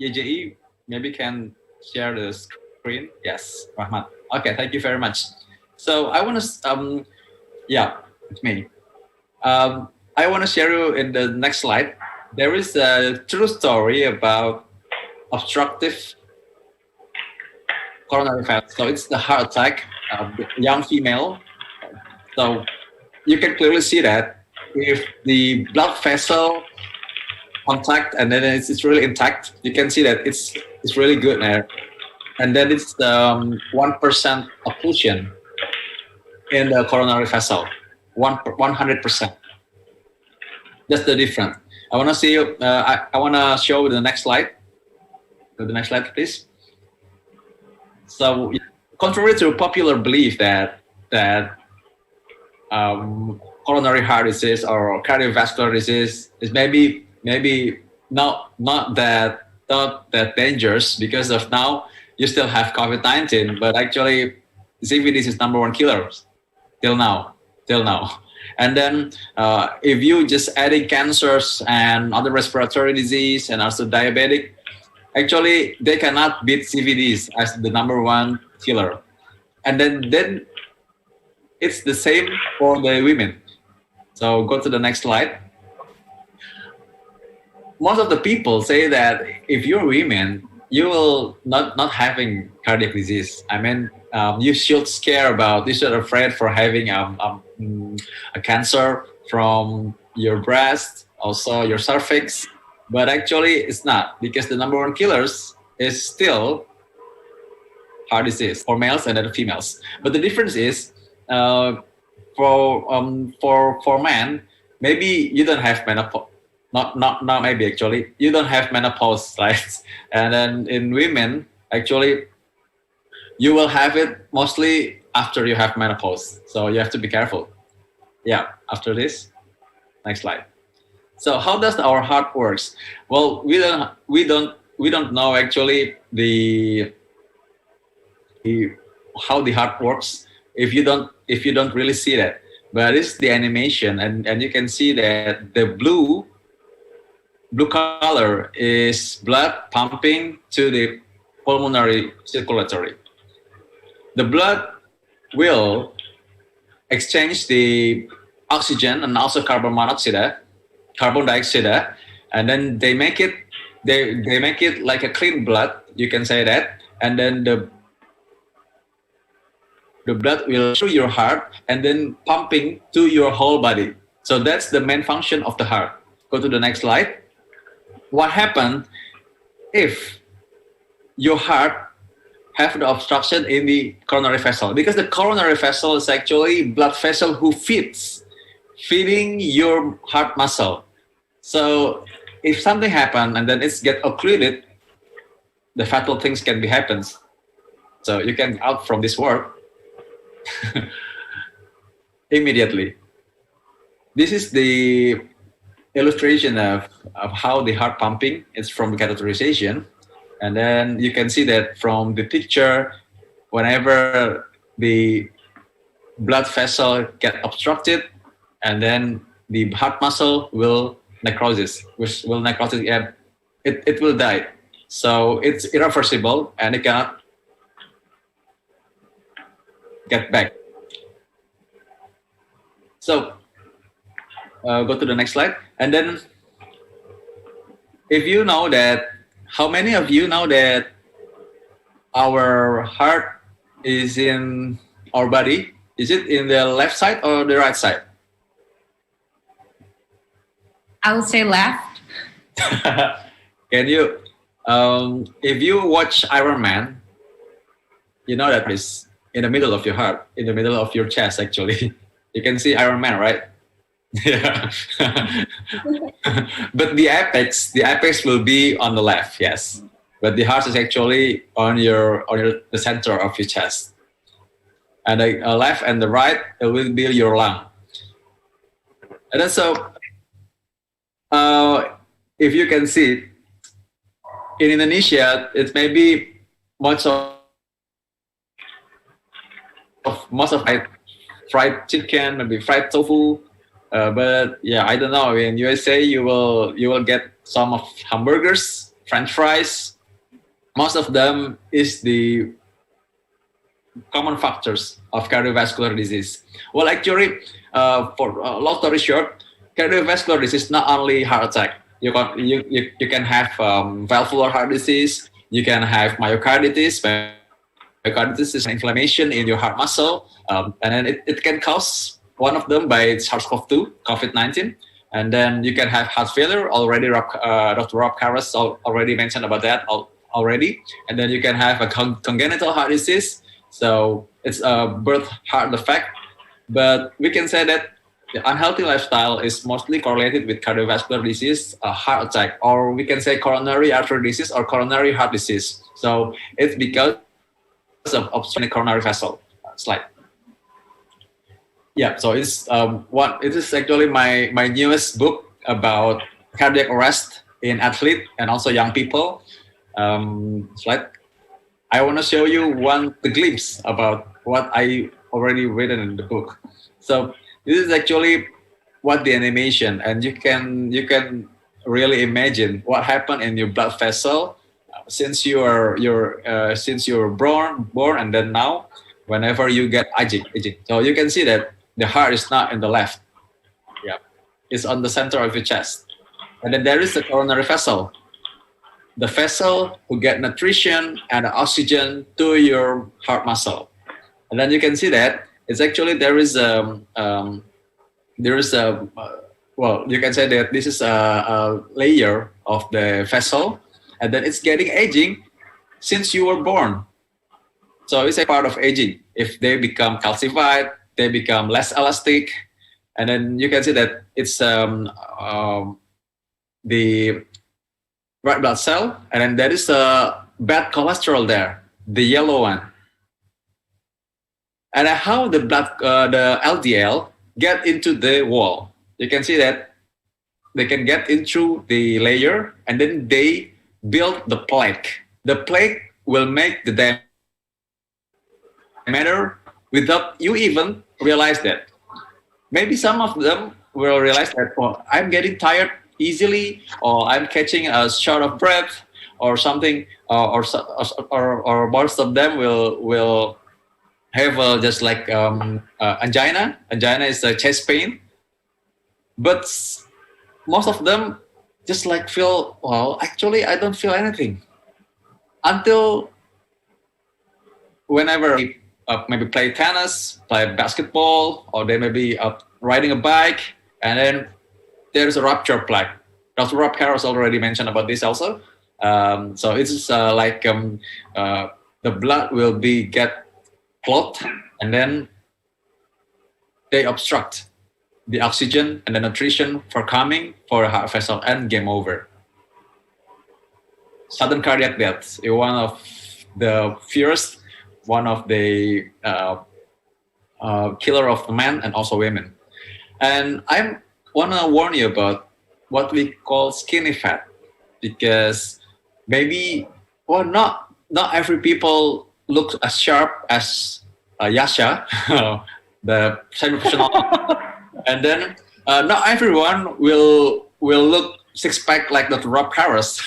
YJE maybe can share the screen. Yes, Rahmat. Okay, thank you very much. So I want to, yeah, it's me. I want to share you in the next slide. There is a true story about obstructive coronary valve. So it's the heart attack of the young female. So you can clearly see that if the blood vessel contact and then it's really intact, you can see that it's really good there. And then it's 1% occlusion in the coronary vessel, 100%. That's the difference. I want to see you. I want to show the next slide. Go to the next slide, please. So, contrary to popular belief that coronary heart disease or cardiovascular disease is maybe not that dangerous, because of now you still have COVID-19, but actually CVD is #1 killer till now. And then if you just adding cancers and other respiratory disease and also diabetic, actually they cannot beat CVDs as the #1 killer. And then it's the same for the women. So go to the next slide. Most of the people say that if you're women, you will not having cardiac disease. I mean, you should afraid for having a cancer from your breast, also your cervix, but actually it's not, because the #1 killers is still heart disease for males and then females. But the difference is for men, maybe you don't have menopause. Not maybe actually you don't have menopause, right? And then in women, actually you will have it mostly after you have menopause. So you have to be careful. Yeah, after this, next slide. So how does our heart works? Well, we don't know actually how the heart works if you don't really see that. But it's the animation, and you can see that the blue color is blood pumping to the pulmonary circulatory. The blood will exchange the oxygen and also carbon dioxide, and then they make it like a clean blood, you can say that, and then the blood will through your heart and then pumping to your whole body. So that's the main function of the heart. Go to the next slide. What happened if your heart have the obstruction in the coronary vessel? Because the coronary vessel is actually blood vessel who feeding your heart muscle. So if something happen and then it's get occluded, the fatal things can be happens. So you can out from this work immediately. This is the illustration of how the heart pumping is from catheterization. And then you can see that from the picture, whenever the blood vessel get obstructed, and then the heart muscle will necrosis, and it will die. So it's irreversible and it cannot get back. So go to the next slide. And then if you know that, how many of you know that our heart is in our body? Is it in the left side or the right side? I would say left. Can you, if you watch Iron Man, you know that is in the middle of your heart, in the middle of your chest actually. You can see Iron Man, right? Yeah. But the apex will be on the left, yes. But the heart is actually on the center of your chest. And the left and the right, it will be your lung. And then so, if you can see, in Indonesia, it may be most of fried chicken, maybe fried tofu, But yeah, I don't know. In USA, you will get some of hamburgers, French fries. Most of them is the common factors of cardiovascular disease. Well, actually, for long story short, cardiovascular disease not only heart attack. You can have valvular heart disease. You can have myocarditis. Myocarditis is inflammation in your heart muscle, and then it can cause one of them by SARS-CoV-2, COVID-19. And then you can have heart failure. Already, Dr. Rob Karras already mentioned about that already. And then you can have a congenital heart disease. So it's a birth heart defect. But we can say that the unhealthy lifestyle is mostly correlated with cardiovascular disease, heart attack, or we can say coronary artery disease or coronary heart disease. So it's because of obstructed coronary vessel. Slide. Yeah, so it's it is actually my newest book about cardiac arrest in athletes and also young people. Slide. I want to show you the glimpse about what I already written in the book. So this is actually what the animation, and you can really imagine what happened in your blood vessel since you're born and then now, whenever you get aging. So you can see that the heart is not in the left. Yeah, it's on the center of your chest, and then there is the coronary vessel, the vessel who get nutrition and oxygen to your heart muscle, and then you can see that it's actually there is a well, you can say that this is a layer of the vessel, and then it's getting aging since you were born. So it's a part of aging. If they become calcified, they become less elastic, and then you can see that it's the red blood cell, and then there is a bad cholesterol there, the yellow one. And how the LDL get into the wall. You can see that they can get into the layer, and then they build the plaque. The plaque will make the diameter without you even realize that. Maybe some of them will realize that, oh, I'm getting tired easily, or I'm catching a short of breath, or something, or most of them will have just like angina. Angina is a chest pain, but most of them just like feel, well, actually I don't feel anything until whenever maybe play tennis, play basketball, or they may be riding a bike, and then there's a rupture plaque. Dr. Rob Karras already mentioned about this also. So it's like the blood will get clogged, and then they obstruct the oxygen and the nutrition for coming for a heart vessel, and game over. Sudden cardiac death is one of the fiercest, one of the killer of men and also women. And I want to warn you about what we call skinny fat, because maybe, well, not every people look as sharp as Yasha, the semi-professional, and then not everyone will look six-pack like Dr. Rob Karras.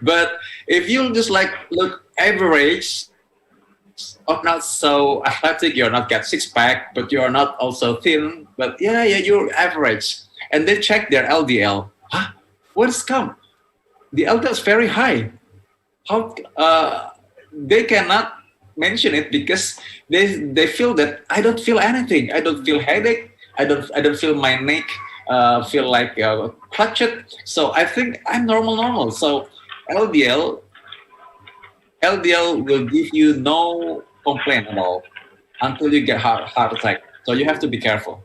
But if you just like look average, or not so athletic, you're not get six-pack, but you're not also thin, but yeah, you're average. And they check their LDL. Huh? What's come? The LDL is very high. How they cannot mention it because they feel that I don't feel anything. I don't feel headache. I don't feel my neck feel like clutched. So I think I'm normal. So LDL will give you no complaint at all until you get heart attack. So you have to be careful.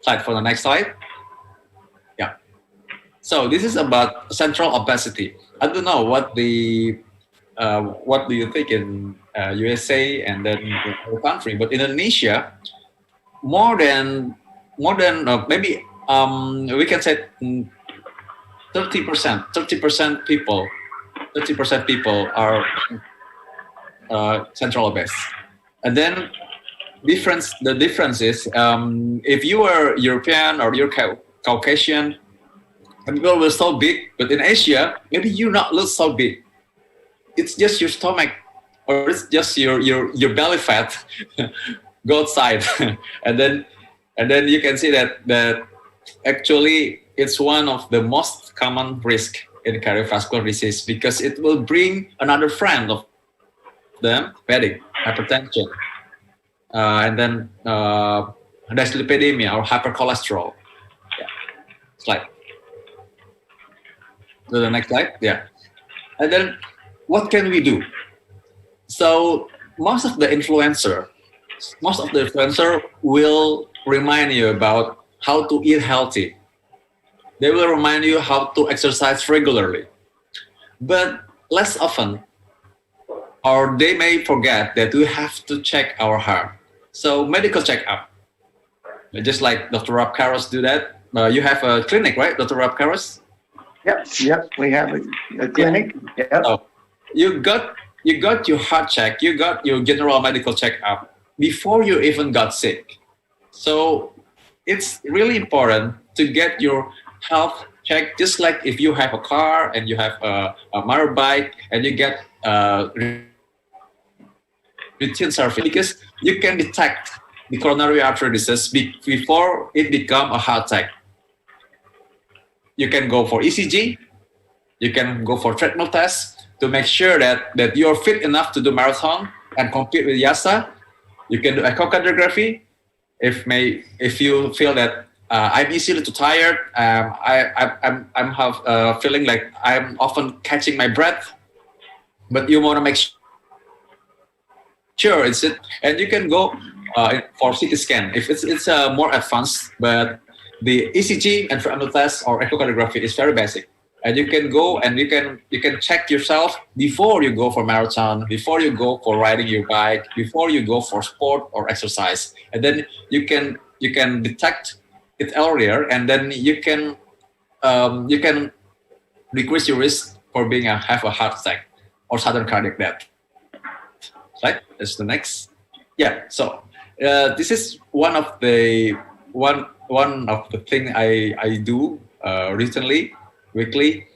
Slide for the next slide. Yeah. So this is about central obesity. I don't know what do you think in USA and then in the country, but in Indonesia, more than maybe we can say 30% people are central obese, and then the difference is if you are European or you're Caucasian, people will so big, but in Asia, maybe you not look so big. It's just your stomach, or it's just your belly fat go outside, and then you can see that actually it's one of the most common risk in cardiovascular disease, because it will bring another friend of them, diabetic, hypertension, and then dyslipidemia or hypercholesterol. Yeah. Slide. To the next slide. Yeah. And then what can we do? So most of the influencer will remind you about how to eat healthy. They will remind you how to exercise regularly. But less often, or they may forget that we have to check our heart. So medical checkup, just like Dr. Rob Karros do that. You have a clinic, right, Dr. Rob Karros? Yep. We have a clinic. Yeah. Yep. So you got your heart check, you got your general medical checkup before you even got sick. So it's really important to get your health check, just like if you have a car and you have a motorbike and you get routine service, because you can detect the coronary artery disease before it become a heart attack. You can go for ECG, you can go for treadmill tests to make sure that you're fit enough to do marathon and compete with Yasha. You can do echocardiography if you feel that I'm easily too tired. I'm feeling like I'm often catching my breath, but you want to make sure it's it, and you can go for CT scan if it's more advanced. But the ECG and treadmill test or echocardiography is very basic, and you can go and you can check yourself before you go for marathon, before you go for riding your bike, before you go for sport or exercise, and then you can detect it earlier, and then you can decrease your risk for have a heart attack or sudden cardiac death. Right, that's the next. Yeah, so this is one of the thing I do recently, weekly,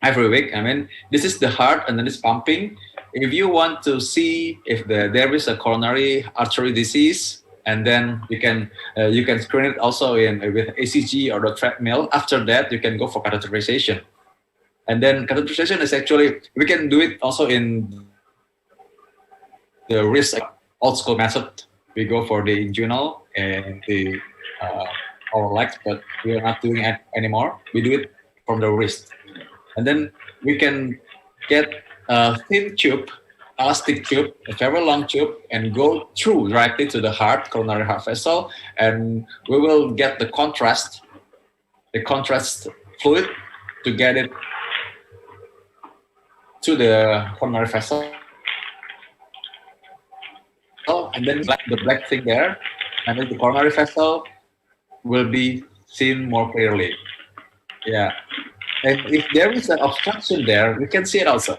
every week. I mean, this is the heart, and then it's pumping. If you want to see if there is a coronary artery disease, and then you can screen it also with ECG or the treadmill. After that, you can go for catheterization, and then catheterization is actually, we can do it also in the wrist, old school method. We go for the inguinal and the our legs, but we are not doing it anymore. We do it from the wrist, and then we can get a thin tube, elastic tube, a very long tube, and go through directly to the heart, coronary heart vessel, and we will get the contrast fluid to get it to the coronary vessel. And then the black thing there, and then the coronary vessel will be seen more clearly. Yeah, and if there is an obstruction there, we can see it also.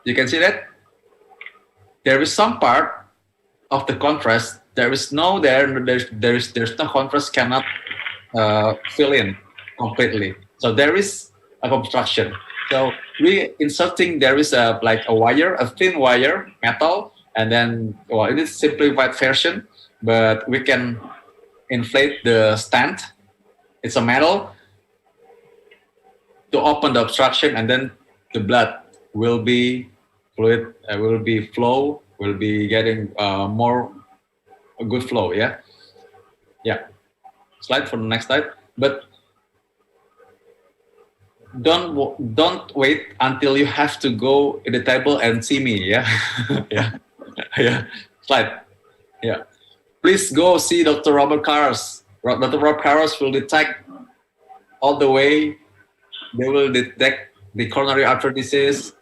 You can see that there is some part of the contrast. There's no contrast, cannot fill in completely. So there is an obstruction. So we inserting, there is a wire, a thin wire, metal, and then, well, it is simplified version, but we can inflate the stent. It's a metal to open the obstruction, and then the blood will be fluid, will be getting more a good flow. Yeah. Slide for the next slide. But don't wait until you have to go in the table and see me. Yeah. Yeah. Slide. Yeah. Please go see Dr. Robert Karros. Dr. Rob Karros will detect all the way. They will detect the coronary artery disease,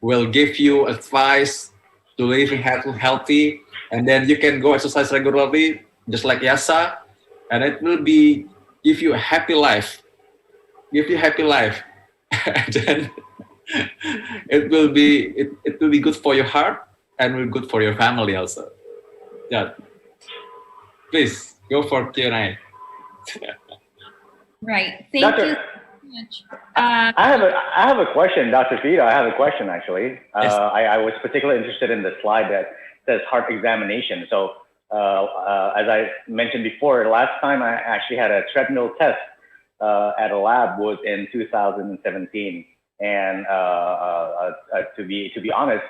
will give you advice to live healthy, and then you can go exercise regularly, just like Yasha, and it will give you a happy life. And then it will be good for your heart, and will good for your family also. Yeah. Please go for Q&A. Right. Thank you so much. I have a question, Dr. Vito. I have a question actually. Yes. I was particularly interested in the slide that says heart examination. So as I mentioned before, last time I actually had a treadmill test at a lab was in 2017. And to be honest,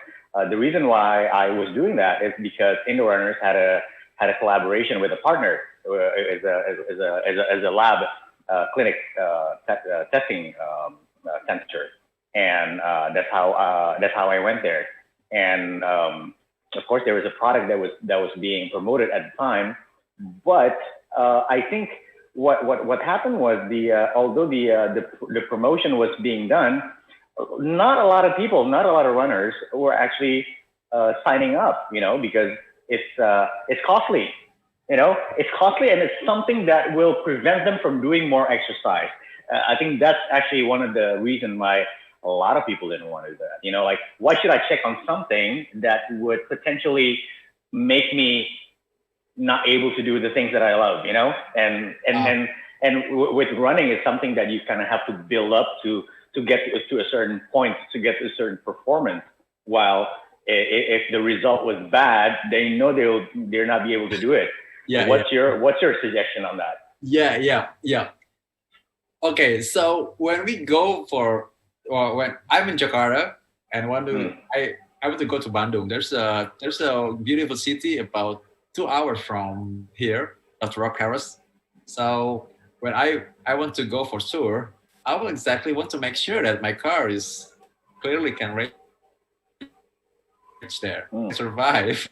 the reason why I was doing that is because IndoRunners had a collaboration with a partner as a lab clinic testing center, and that's how I went there. And of course, there was a product that was being promoted at the time, but I think what happened was although the promotion was being done, not a lot of people, not a lot of runners were actually signing up, because it's costly. It's costly, and it's something that will prevent them from doing more exercise. I think that's actually one of the reasons why a lot of people didn't want to do that. Like, why should I check on something that would potentially make me not able to do the things that I love, And with running, it's something that you kind of have to build up to get to a certain point, to get to a certain performance. While if the result was bad, they know they're not be able to do it. Yeah. What's your suggestion on that? Yeah. Okay, so when we go when I'm in Jakarta and I want to go to Bandung. There's a beautiful city about 2 hours from here, at Rock Paris. So when I want to go for tour, I will exactly want to make sure that my car is clearly can reach there, survive.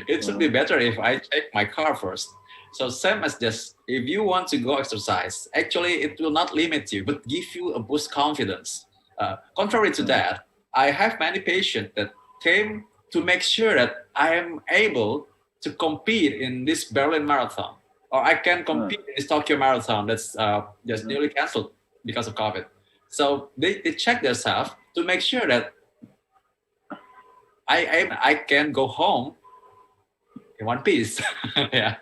It should be better if I check my car first. So same as just if you want to go exercise, actually it will not limit you, but give you a boost confidence. Contrary to that, I have many patients that came to make sure that I am able to compete in this Berlin Marathon, or I can compete in this Tokyo Marathon that's just nearly canceled because of COVID. So they check themselves to make sure that I can go home in one piece. Yeah.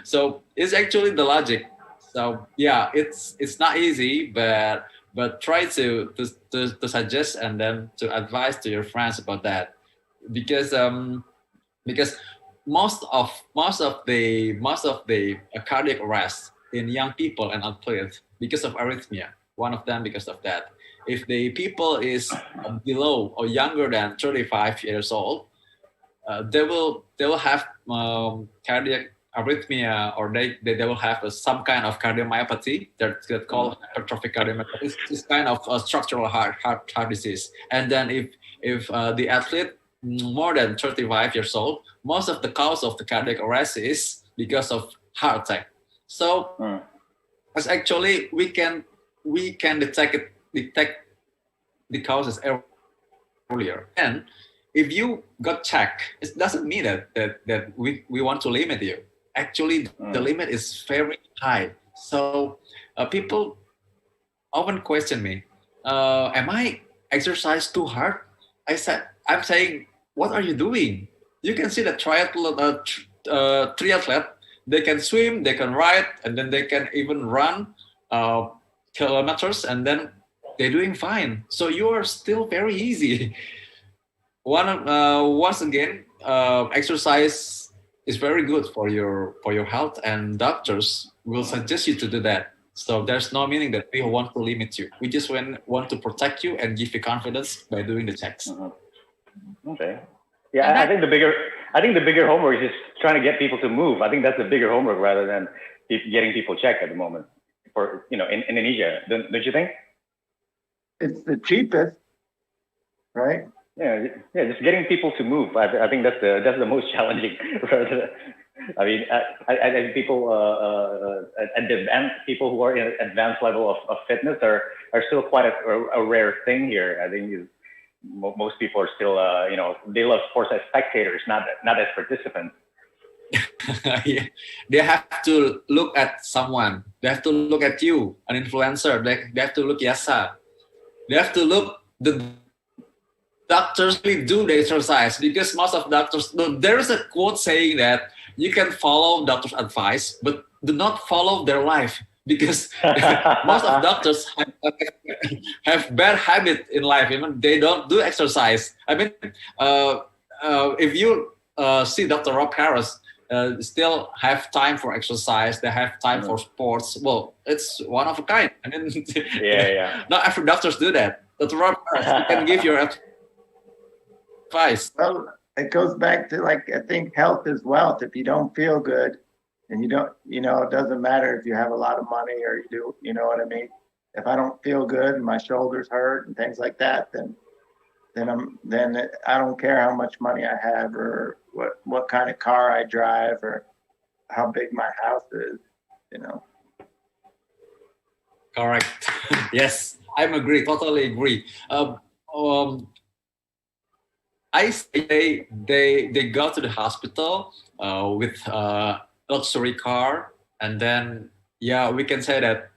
So it's actually the logic. So yeah, it's not easy, but try to suggest and then to advise to your friends about that, because most of the cardiac arrest in young people and athletes because of arrhythmia. One of them because of that. If the people is below or younger than 35 years old, they will have cardiac arrhythmia, or they will have some kind of cardiomyopathy that's called hypertrophic cardiomyopathy. It's kind of a structural heart disease. And then if the athlete more than 35 years old, most of the cause of the cardiac arrest is because of heart attack. So as actually we can detect the causes earlier. And if you got checked, it doesn't mean that we want to limit you. Actually, the limit is very high. So people often question me, am I exercise too hard? I'm saying, what are you doing? You can see the triathlete, they can swim, they can ride, and then they can even run kilometers, and then they're doing fine. So you are still very easy. Once again, exercise is very good for your health, and doctors will suggest you to do that. So there's no meaning that we want to limit you. We just want to protect you and give you confidence by doing the checks. Okay. Yeah, I think the bigger homework is just trying to get people to move. I think that's the bigger homework rather than getting people checked at the moment. For in Indonesia, don't you think? It's the cheapest, right? Yeah, just getting people to move. I think that's the most challenging. I mean, I think people people who are in advanced level of fitness are still quite a rare thing here. I think most people are still they love sports as spectators, not as participants. Yeah. They have to look at someone. They have to look at you, an influencer. They have to look Yasha. They have to look the doctors really do the exercise, because most of doctors, no, there is a quote saying that you can follow doctors' advice, but do not follow their life, because most of doctors have bad habit in life. Even they don't do exercise. I mean, if you see Dr. Rob Harris, still have time for exercise. They have time for sports. Well, it's one of a kind. I mean, yeah. not every doctors do that. Dr. Rob Harris, you can give your advice. Well, it goes back to, like, I think health is wealth. If you don't feel good, and you don't, it doesn't matter if you have a lot of money or you do, you know what I mean? If I don't feel good and my shoulders hurt and things like that, then I don't care how much money I have or what kind of car I drive or how big my house is, Correct. Yes, I'm agree. Totally agree. I say they go to the hospital with luxury car, and then we can say that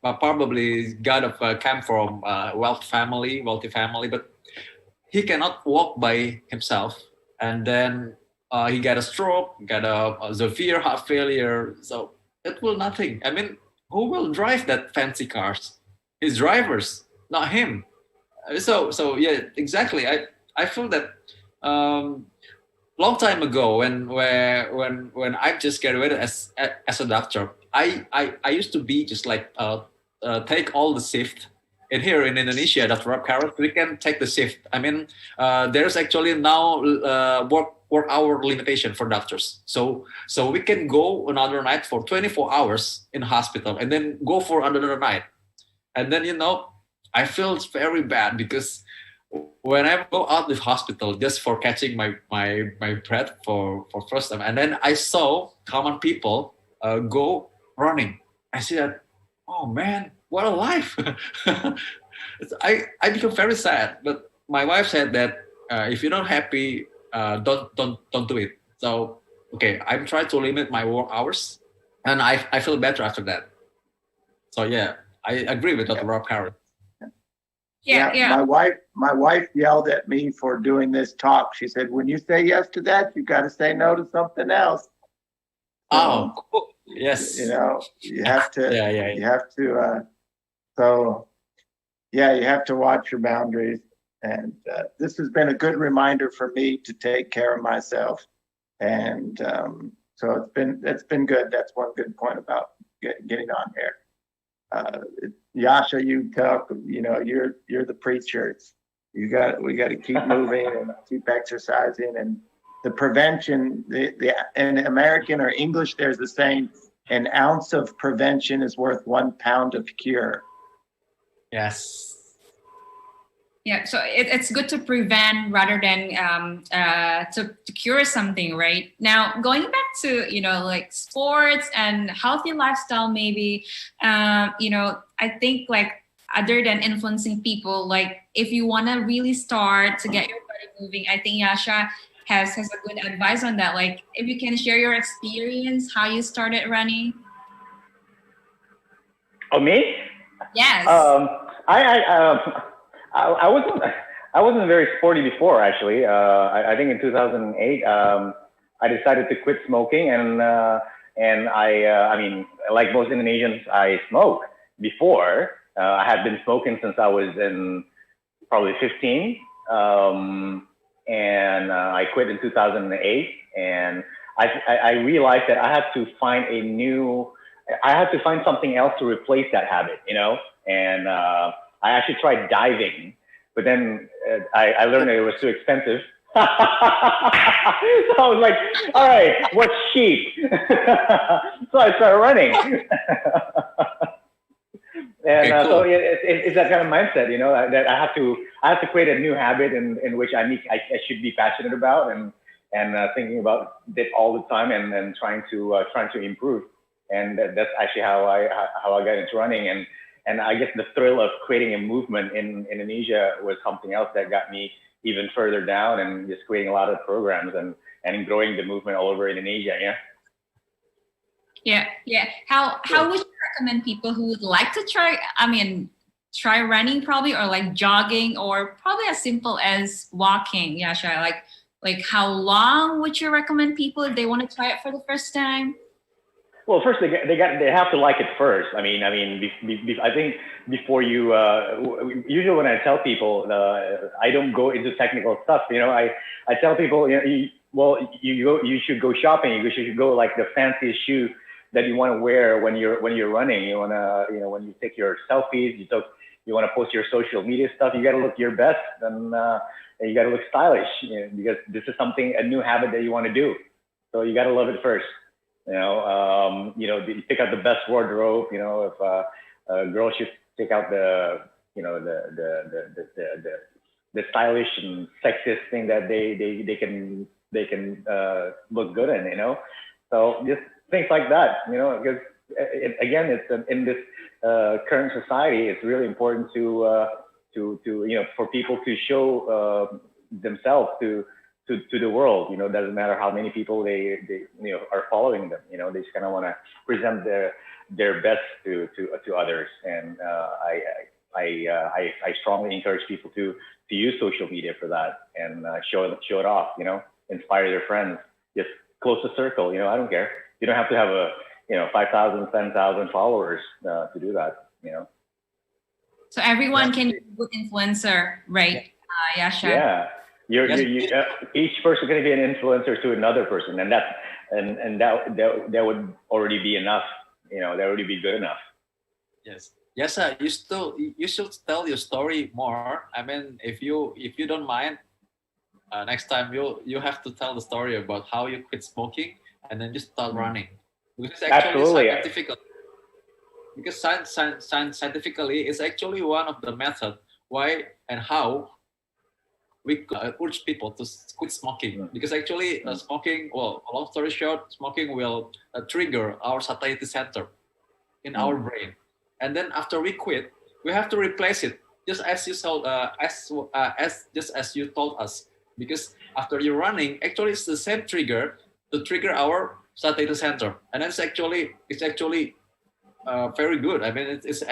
probably God of came from wealthy family, but he cannot walk by himself, and then he got a stroke, got a severe heart failure. So it will nothing. I mean, who will drive that fancy cars? His drivers, not him. So yeah, exactly. I feel that long time ago when I just graduated as a doctor, I used to be just like take all the shift. And here in Indonesia, Dr. Rob Carrot, we can take the shift. I mean, there's actually now work hour limitation for doctors. So we can go another night for 24 hours in hospital and then go for another night. And then, I feel very bad because when I go out of hospital just for catching my breath for first time, and then I saw common people go running. I see that, oh man, what a life! I become very sad. But my wife said that if you're not happy, don't do it. So okay, I'm trying to limit my work hours, and I feel better after that. So yeah, I agree with Dr. Rob Carrot. Yeah. My wife yelled at me for doing this talk. She said, when you say yes to that, you got to say no to something else. Oh, cool. Yes. You have to, yeah. you have to, you have to watch your boundaries. And this has been a good reminder for me to take care of myself. And so it's been good. That's one good point about getting on here. Yasha, you talk, you're the preacher. We got to keep moving and keep exercising, and the prevention, in American or English, there's the saying, an ounce of prevention is worth 1 pound of cure. Yes. Yeah, so it's good to prevent rather than to cure something, right? Now, going back to, like sports and healthy lifestyle, maybe, I think like other than influencing people, like if you want to really start to get your body moving, I think Yasha has a good advice on that. Like if you can share your experience, how you started running. Oh, me? Yes. I wasn't very sporty before, actually. I think in 2008, I decided to quit smoking, and I mean, like most Indonesians, I smoked before. I had been smoking since I was in probably 15, and I quit in 2008. And I realized that I had to find something else to replace that habit, and I actually tried diving, but then I learned that it was too expensive. So I was like, all right, what's cheap? So I started running. And okay, cool. So it's that kind of mindset, that I have to create a new habit in which I should be passionate about and thinking about it all the time and trying to improve. And that's actually how I got into running. And I guess the thrill of creating a movement in Indonesia was something else that got me even further down and just creating a lot of programs and growing the movement all over Indonesia. Yeah. How would you recommend people who would like to try? I mean, try running probably, or like jogging, or probably as simple as walking? Yasha, like how long would you recommend people if they want to try it for the first time? Well, first they have to like it first. I mean, I think before you usually when I tell people, I don't go into technical stuff. You know, I tell people, you know, you should go shopping. You should go like the fanciest shoe that you want to wear when you're running. You want to, you know, when you take your selfies, you want to post your social media stuff. You got to look your best, and you got to look stylish, you know, because this is a new habit that you want to do. So you got to love it first. You know, you pick out the best wardrobe. You know, if a girl should take out the, you know, the stylish and sexist thing that they can look good in. You know, so just things like that. You know, because again, it's in this current society, it's really important to you know, for people to show themselves to the world. You know, it doesn't matter how many people they you know are following them. You know, they just kind of want to present their best to others. And I strongly encourage people to use social media for that, and show it off. You know, inspire their friends. Just close the circle. You know, I don't care. You don't have to have a, you know, 5,000, 10,000 followers to do that. You know. So everyone can be a good influencer, right? Yasha. Yeah. Each person going to be an influencer to another person, and that would already be enough. You know, that would already be good enough. Yes. Yes, sir. You should tell your story more. I mean, if you don't mind, next time you have to tell the story about how you quit smoking and then you start running. Because actually scientifically, because scientifically, it's actually one of the methods why and how we urge people to quit smoking. Because actually smoking, well, long story short, smoking will trigger our satiety center in our brain. And then after we quit, we have to replace it, just as you told, as you told us. Because after you're running, actually it's the same trigger to trigger our satiety center, and it's actually very good. I mean, it's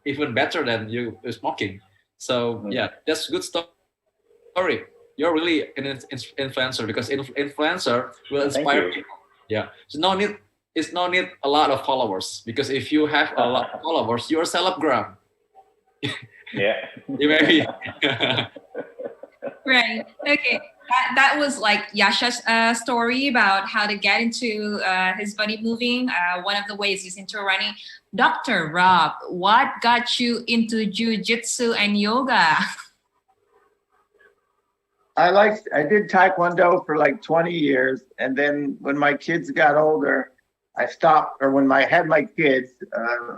even better than you smoking. So yeah, that's good story. You're really an influencer, because influencer will inspire people. Yeah, so it's no need a lot of followers, because if you have a lot of followers, you're a celebgram. Yeah. You maybe. Right. Okay. That was like Yasha's story about how to get into his body moving. One of the ways he's into running. Dr. Rob, what got you into jiu-jitsu and yoga? I did Taekwondo for like 20 years. And then when my kids got older, I stopped, or when I had my kids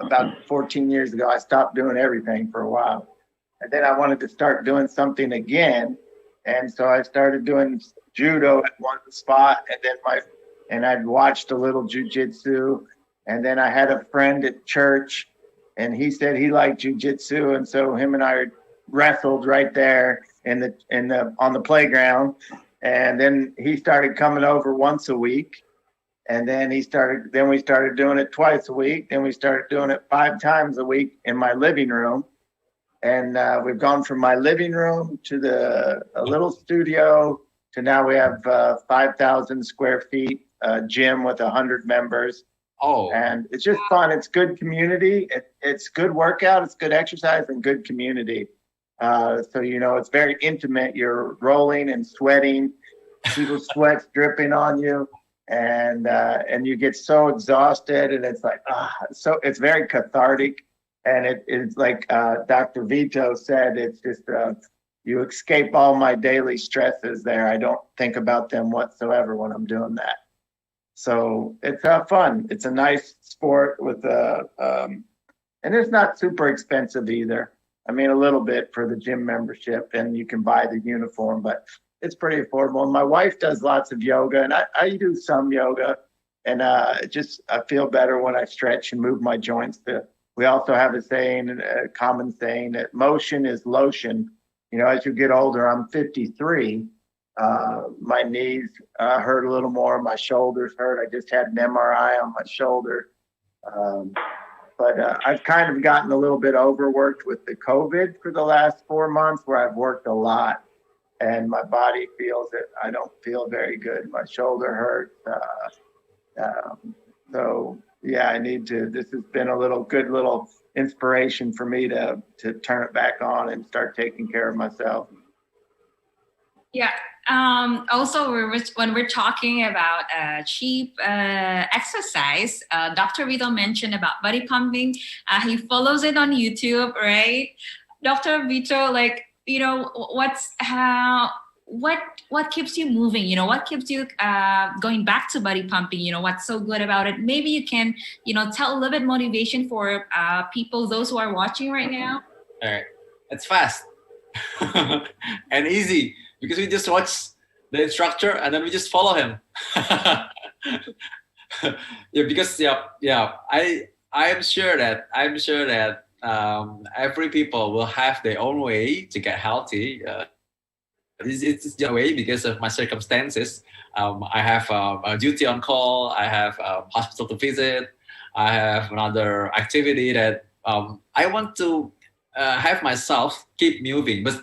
about 14 years ago, I stopped doing everything for a while. And then I wanted to start doing something again. And so I started doing judo at one spot, and I'd watched a little jujitsu. And then I had a friend at church, and he said he liked jujitsu, and so him and I wrestled right there on the playground. And then he started coming over once a week, and then we started doing it twice a week. Then we started doing it 5 times a week in my living room. And we've gone from my living room to a little studio to now we have 5,000 square feet gym with 100 members. Oh, and it's just fun. It's good community. It's good workout. It's good exercise and good community. So, you know, it's very intimate. You're rolling and sweating, people's sweat's dripping on you, and you get so exhausted, and it's like, so it's very cathartic. And it's like Dr. Vito said, it's just, you escape all my daily stresses there. I don't think about them whatsoever when I'm doing that. So it's fun. It's a nice sport with and it's not super expensive either. I mean, a little bit for the gym membership, and you can buy the uniform, but it's pretty affordable. And my wife does lots of yoga, and I do some yoga, and I feel better when I stretch and move my joints. We also have a common saying that motion is lotion. You know, as you get older, I'm 53. My knees hurt a little more. My shoulders hurt. I just had an MRI on my shoulder. But I've kind of gotten a little bit overworked with the COVID for the last 4 months, where I've worked a lot, and my body feels it. I don't feel very good. My shoulder hurts. So yeah, I need to. This has been a good little inspiration for me to turn it back on and start taking care of myself. Yeah. Also, when we're talking about cheap exercise, Dr. Vito mentioned about body pumping. He follows it on YouTube, right? Dr. Vito, like, you know, what keeps you moving? You know, what keeps you going back to body pumping? You know, what's so good about it? Maybe you can, you know, tell a little bit motivation for people, those who are watching right now. All right, it's fast and easy, because we just watch the instructor and then we just follow him. I'm sure that every people will have their own way to get healthy. It's just a way because of my circumstances. I have a duty on call. I have a hospital to visit. I have another activity that I want to have myself keep moving. But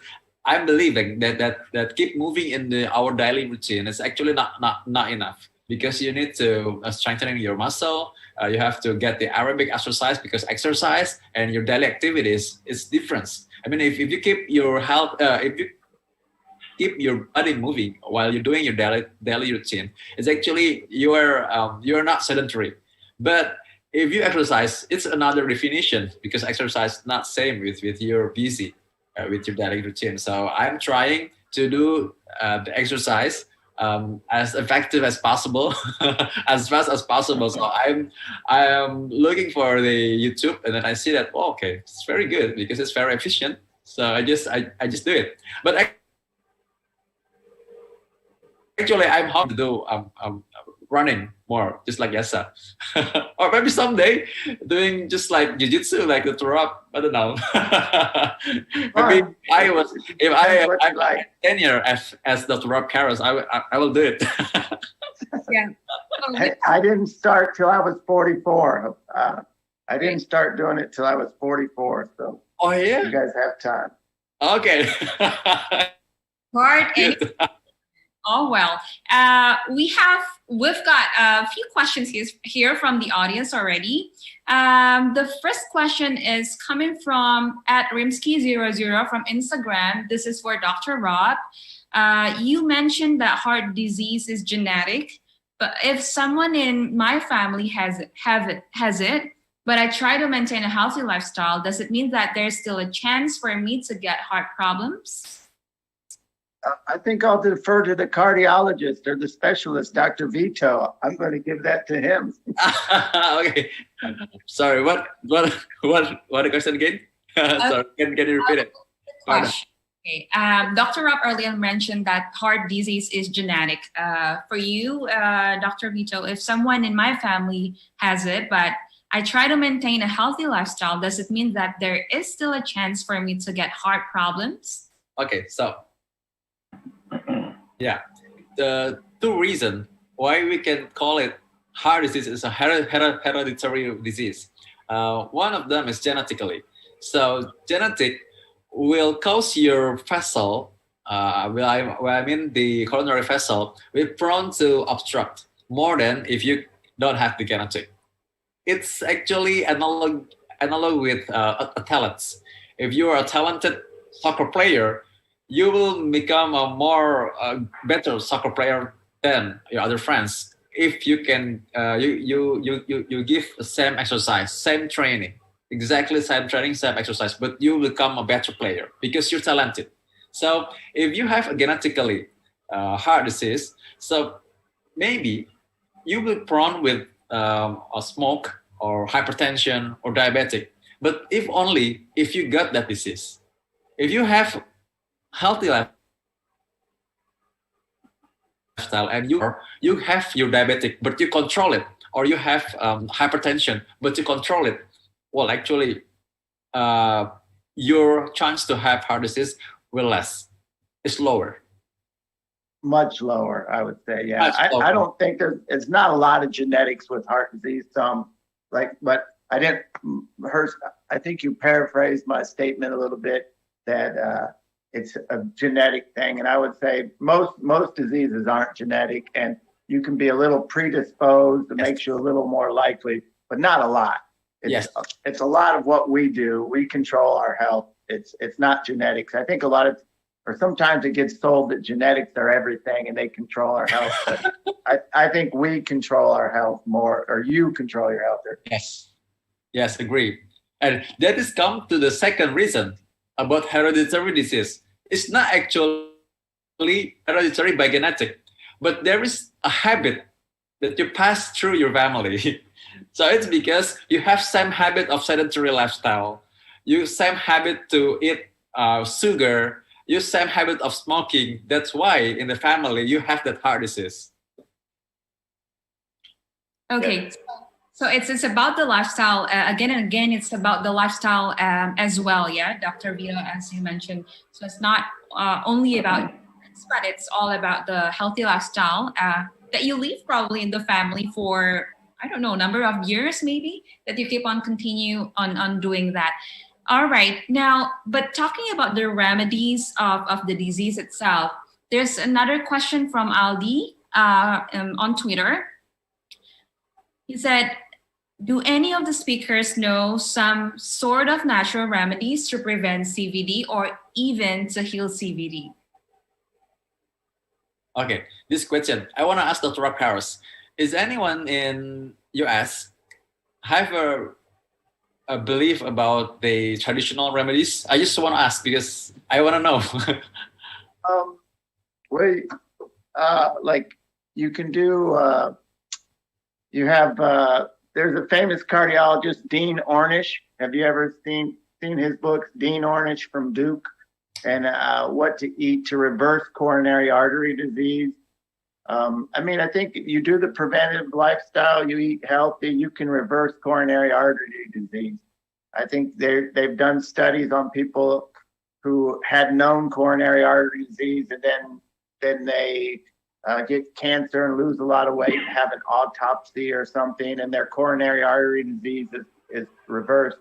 I'm believing that keep moving in our daily routine is actually not enough, because you need to strengthening your muscle. You have to get the aerobic exercise, because exercise and your daily activities is different. I mean, if you keep your health, if you keep your body moving while you're doing your daily routine, it's actually you're not sedentary. But if you exercise, it's another definition, because exercise is not same with your busy with your daily routine. So I'm trying to do the exercise as effective as possible, as fast as possible. So I am looking for the YouTube, and then I see that okay, it's very good because it's very efficient. So I just do it. But actually, I'm hoping to do running more, just like Yasha, or maybe someday doing just like jiu-jitsu, like the throw-up. I don't know. Maybe if I like tenure as the throw-up carrots, I will do it. Yeah. I didn't start till I was 44. I didn't start doing it till I was 44. So yeah, you guys have time. Okay. Hard and oh well. We've got a few questions here from the audience already. The first question is coming from @Rimsky00 from Instagram. This is for Dr. Rob. You mentioned that heart disease is genetic, but if someone in my family has it, but I try to maintain a healthy lifestyle, does it mean that there's still a chance for me to get heart problems? I think I'll defer to the cardiologist or the specialist, Dr. Vito. I'm going to give that to him. Okay. Sorry. What the question again? Sorry. Can you repeat it? Okay. Dr. Rob earlier mentioned that heart disease is genetic. For you, Dr. Vito, if someone in my family has it, but I try to maintain a healthy lifestyle, does it mean that there is still a chance for me to get heart problems? Okay. So, yeah, the two reasons why we can call it heart disease is a hereditary disease. One of them is genetically. So genetic will cause your vessel, the coronary vessel, will be prone to obstruct more than if you don't have the genetic. It's actually analog with athletes. If you are a talented soccer player, you will become a better soccer player than your other friends if you can you give the same exercise, same training, exactly same training, same exercise, but you become a better player because you're talented. So if you have a genetically heart disease, so maybe you will be prone with a smoke or hypertension or diabetic. But if you got that disease, if you have healthy lifestyle and you have your diabetic but you control it, or you have hypertension but you control it, well, actually your chance to have heart disease will less. It's lower. Much lower, I would say. Yeah, I don't think it's not a lot of genetics with heart disease. But I didn't. I think you paraphrased my statement a little bit that it's a genetic thing, and I would say most diseases aren't genetic, and you can be a little predisposed that makes you a little more likely, but not a lot. It's a lot of what we do. We control our health. It's not genetics. I think a lot of, or sometimes it gets sold that genetics are everything and they control our health. But I think we control our health more, or you control your health. Yes, agree. And that is come to the second reason about hereditary disease. It's not actually hereditary by genetic, but there is a habit that you pass through your family. So it's because you have same habit of sedentary lifestyle, you same habit to eat sugar, you same habit of smoking. That's why in the family you have that heart disease. Okay, so it's about the lifestyle again and again. It's about the lifestyle as well, yeah, Dr. Vito, as you mentioned. So it's not only about, but it's all about the healthy lifestyle that you live probably in the family for, I don't know, number of years maybe, that you keep on continue on doing that. All right, now, but talking about the remedies of the disease itself, there's another question from Aldi on Twitter. He said, do any of the speakers know some sort of natural remedies to prevent CVD or even to heal CVD? Okay, this question, I want to ask Dr. Rob Harris. Is anyone in US have a belief about the traditional remedies? I just want to ask because I want to know. Like you can do, you have, there's a famous cardiologist, Dean Ornish. Have you ever seen his books, Dean Ornish from Duke, and What to Eat to Reverse Coronary Artery Disease? I mean, I think you do the preventive lifestyle, you eat healthy, you can reverse coronary artery disease. I think they've done studies on people who had known coronary artery disease, and then they get cancer and lose a lot of weight, have an autopsy or something, and their coronary artery disease is reversed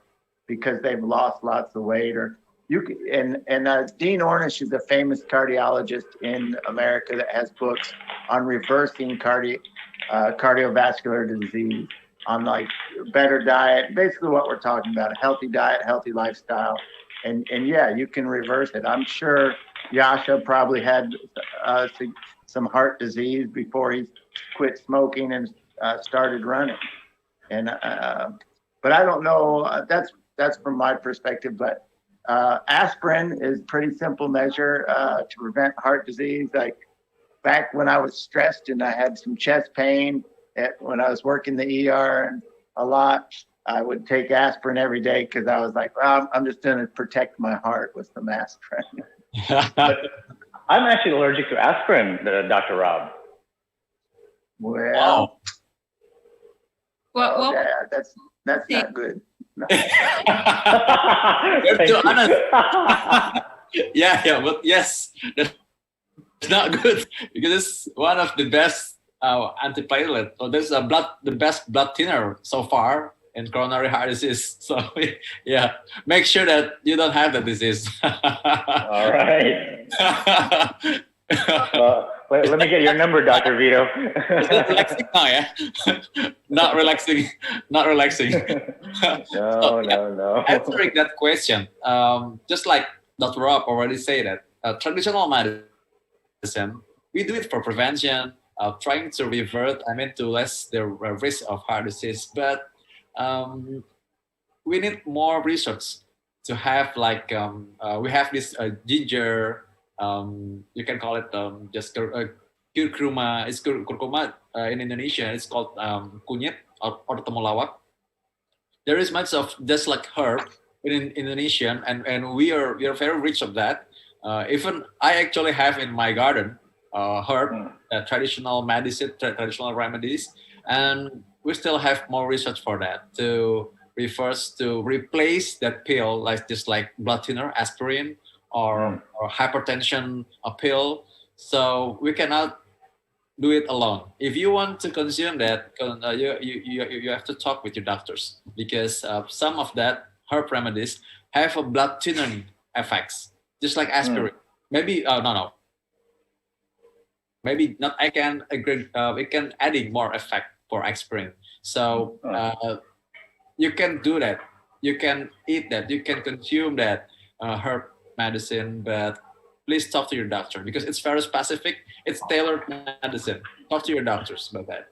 because they've lost lots of weight. Or Dean Ornish is a famous cardiologist in America that has books on reversing cardiovascular disease, on like better diet, basically what we're talking about, a healthy diet, healthy lifestyle. And yeah, you can reverse it. I'm sure Yasha probably had some heart disease before he quit smoking and started running. And but I don't know. That's from my perspective. But aspirin is a pretty simple measure to prevent heart disease. Like back when I was stressed and I had some chest pain when I was working the ER and a lot, I would take aspirin every day because I was like, well, I'm just going to protect my heart with some aspirin. But I'm actually allergic to aspirin, Dr. Rob. Well, well yeah, that's not good. No. You're too honest. Yeah, but yes, that's not good because it's one of the best antiplatelet. So there's the best blood thinner so far in coronary heart disease. So yeah, make sure that you don't have the disease. All right. Let me get your number, Dr. Vito. Is that relaxing now, yeah? Not relaxing. Not relaxing. No. Answering that question, just like Dr. Rob already said that traditional medicine, we do it for prevention, trying to revert, to less the risk of heart disease. But we need more research to have we have this ginger, you can call it just curcuma. It's curcuma in Indonesia. It's called kunyit or temulawak. There is much of just like herb in Indonesian, and we are very rich of that. Even I actually have in my garden herb, traditional medicine, traditional remedies, and we still have more research for that to replace that pill, just like blood thinner, aspirin, or hypertension pill. So we cannot do it alone. If you want to consume that, you have to talk with your doctors, because some of that herb remedies have a blood thinning effects, just like aspirin. Maybe no, maybe not. I can agree. It can adding more effect for aspirin. So you can do that. You can eat that. You can consume that herb medicine, but please talk to your doctor, because it's very specific. It's tailored medicine. Talk to your doctors about that.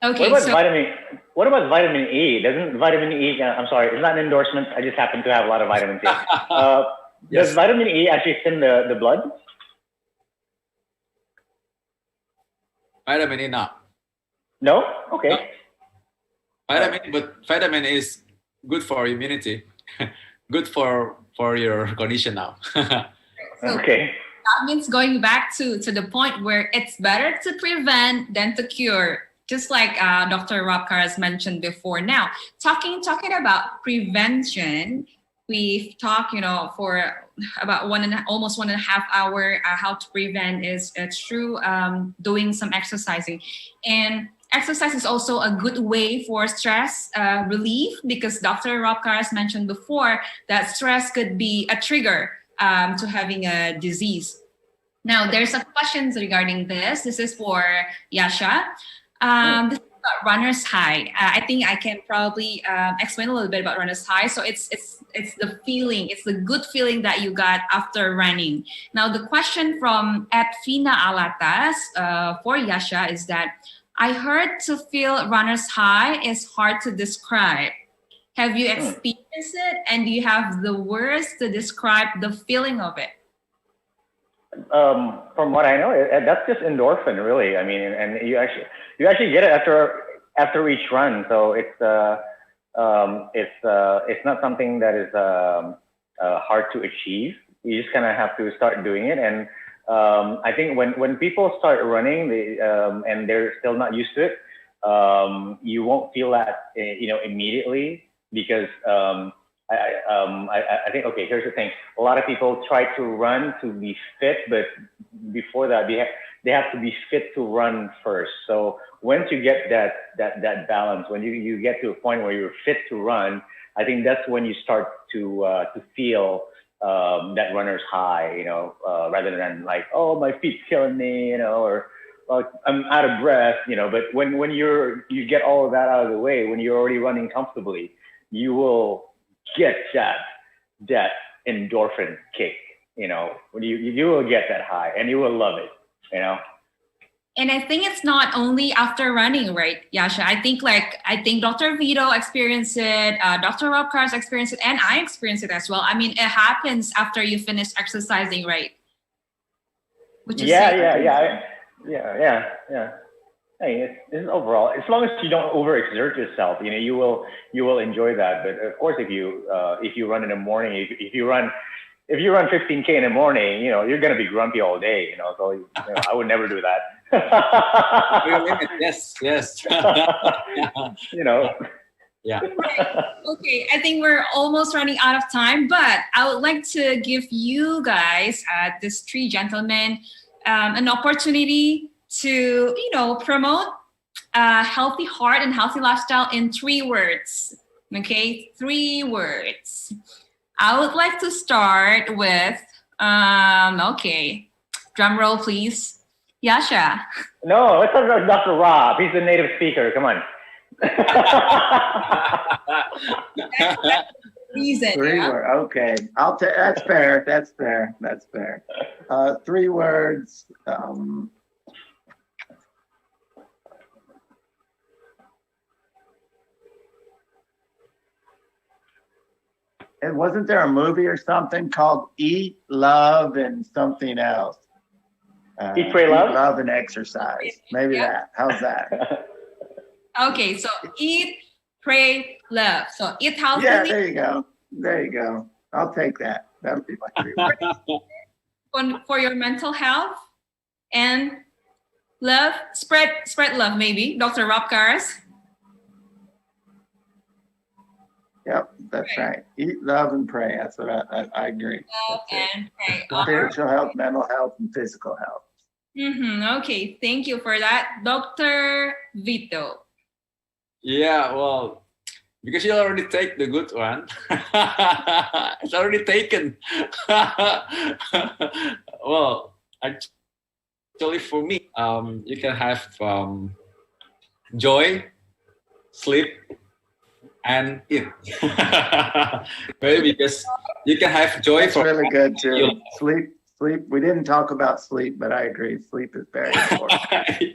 Okay. What about vitamin? What about vitamin E? Doesn't vitamin E? I'm sorry, it's not an endorsement. I just happen to have a lot of vitamin C. Yes. Does vitamin E actually thin the blood? Vitamin E, not. No. Okay. No. But vitamin E is good for immunity, good for your condition now. Okay. That means going back to the point where it's better to prevent than to cure, just like Dr. Robkar has mentioned before. Now, talking about prevention, we've talked, for about almost 1.5 hours, how to prevent is through doing some exercising. And exercise is also a good way for stress relief, because Dr. Robkar has mentioned before that stress could be a trigger to having a disease. Now, there's a question regarding this. This is for Yasha. This is about runner's high. I think I can probably explain a little bit about runner's high. So it's the feeling, it's the good feeling that you got after running. Now, the question from @Fina Alatas for Yasha is that I heard to feel runner's high is hard to describe. Have you experienced it, and do you have the words to describe the feeling of it? From what I know, that's just endorphin, really. I mean, and you actually get it after each run. So it's not something that is hard to achieve. You just kind of have to start doing it. And I think when people start running, and they're still not used to it, you won't feel that immediately, because I think, okay, here's the thing. A lot of people try to run to be fit, but before that, they have to be fit to run first. So once you get that balance, when you get to a point where you're fit to run, I think that's when you start to feel that runner's high, rather than like, oh, my feet's killing me, or I'm out of breath, But when you get all of that out of the way, when you're already running comfortably, you will get that endorphin kick, when you will get that high, and you will love it, And I think it's not only after running, right, Yasha? I think Dr. Vito experienced it, Dr. Robkar's experienced it, and I experienced it as well. I mean, it happens after you finish exercising, right? Yeah. Hey, it's overall, as long as you don't overexert yourself, you will enjoy that. But of course, if you run in the morning, if you run 15K in the morning, you're gonna be grumpy all day, So I would never do that. Yes. Yeah. Okay, I think we're almost running out of time, but I would like to give you guys, these three gentlemen, an opportunity to, promote a healthy heart and healthy lifestyle in 3 words. Okay, 3 words. I would like to start with, okay, drum roll, please. Yasha. No, let's talk about Dr. Rob. He's the native speaker. Come on. That's reason. 3 words. Okay, that's fair. That's fair. 3 words. And wasn't there a movie or something called Eat, Love, and something else? Eat, Pray, Love? Eat, Love, and Exercise. Maybe that. How's that? Okay, so eat, pray, love. So eat healthy. Yeah, there you go. I'll take that. That'll be my 3 words. For your mental health, and love, spread love, maybe. Dr. Robkars. Yep, that's right. Eat, love, and pray. That's what I agree. Love and pray. Spiritual health, mental health, and physical health. Okay, thank you for that. Dr. Vito. Yeah, well, because you already take the good one. It's already taken. Well, actually for me, you can have joy, sleep, and eat. Maybe because you can have joy That's for really good too. Sleep. We didn't talk about sleep, but I agree. Sleep is very important.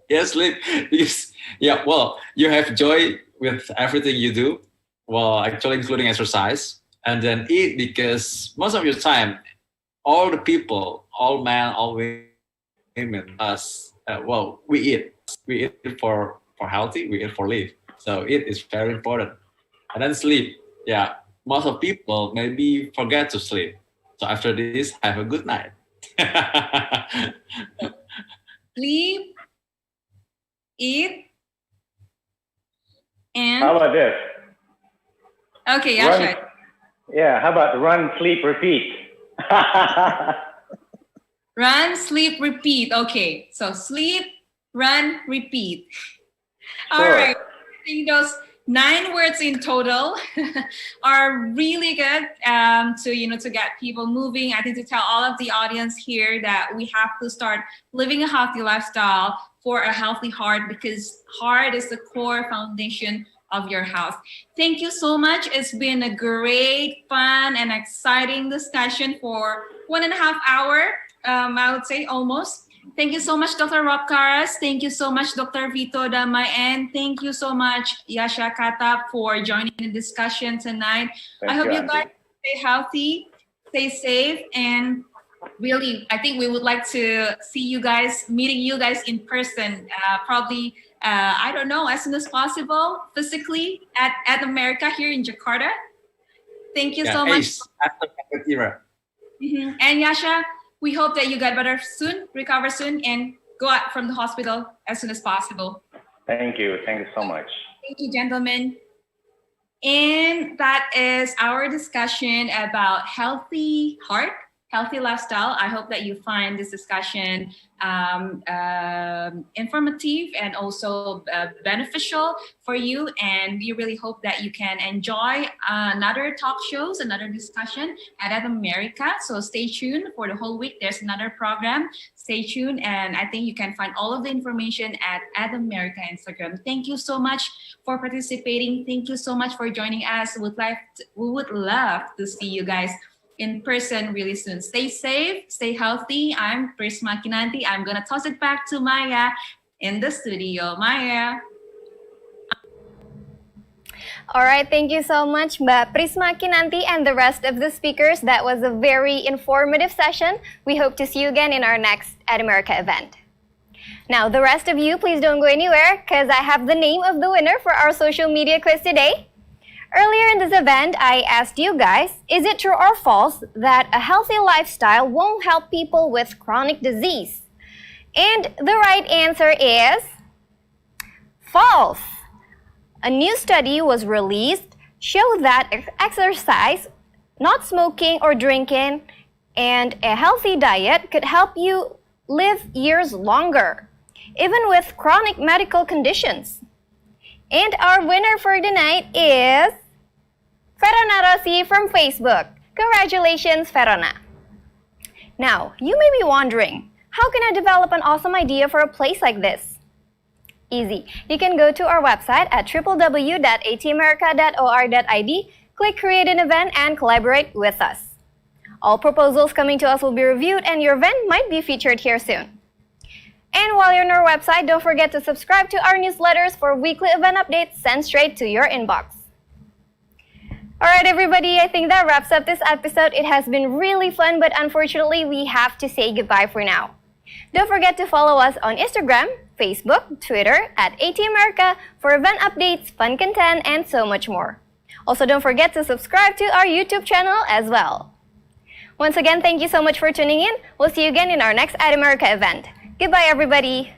Yeah, sleep. Because, yeah, well, you have joy with everything you do. Well, actually including exercise. And then eat because most of your time, all the people, all men, all women, us, we eat. We eat for healthy, we eat for live. So eat is very important. And then sleep. Yeah, most of people maybe forget to sleep. So after this, have a good night. Sleep, eat, and... How about this? Okay, Yasha. Yeah, how about run, sleep, repeat? Run, sleep, repeat. Okay, so sleep, run, repeat. All Sure. right. I think those 9 words in total are really good to get people moving. I think to tell all of the audience here that we have to start living a healthy lifestyle for a healthy heart, because heart is the core foundation of your health. Thank you so much. It's been a great, fun, and exciting discussion for 1.5 hours. I would say almost. Thank you so much, Dr. Rob Karas. Thank you so much, Dr. Vito Damay. And thank you so much, Yasha Chatab, for joining the discussion tonight. I hope you guys stay healthy, stay safe, and really, I think we would like to see you guys, meeting you guys in person, probably, I don't know, as soon as possible, physically at America here in Jakarta. Thank you so much. And Yasha, we hope that you get better soon, recover soon, and go out from the hospital as soon as possible. Thank you. Thank you so much. Thank you, gentlemen. And that is our discussion about healthy heart, healthy lifestyle. I hope that you find this discussion informative and also beneficial for you. And we really hope that you can enjoy another talk shows, another discussion at America. So stay tuned for the whole week. There's another program. Stay tuned. And I think you can find all of the information at America Instagram. Thank you so much for participating. Thank you so much for joining us. We would love to see you guys in person really soon. Stay safe, stay healthy. I'm Prisma Kinanti. I'm gonna toss it back to Maya in the studio. Maya. All right, thank you so much, Mbak Prisma Kinanti and the rest of the speakers. That was a very informative session. We hope to see you again in our next At America event. Now, the rest of you, please don't go anywhere because I have the name of the winner for our social media quiz today. Earlier in this event, I asked you guys, is it true or false that a healthy lifestyle won't help people with chronic disease? And the right answer is false. A new study was released showed that exercise, not smoking or drinking, and a healthy diet could help you live years longer, even with chronic medical conditions. And our winner for the night is Verona Rossi from Facebook. Congratulations, Verona. Now, you may be wondering, how can I develop an awesome idea for a place like this? Easy. You can go to our website at www.atamerica.or.id, click Create an Event, and collaborate with us. All proposals coming to us will be reviewed, and your event might be featured here soon. And while you're on our website, don't forget to subscribe to our newsletters for weekly event updates sent straight to your inbox. Alright everybody, I think that wraps up this episode. It has been really fun, but unfortunately we have to say goodbye for now. Don't forget to follow us on Instagram, Facebook, Twitter at ATAmerica for event updates, fun content, and so much more. Also, don't forget to subscribe to our YouTube channel as well. Once again, thank you so much for tuning in. We'll see you again in our next At America event. Goodbye, everybody.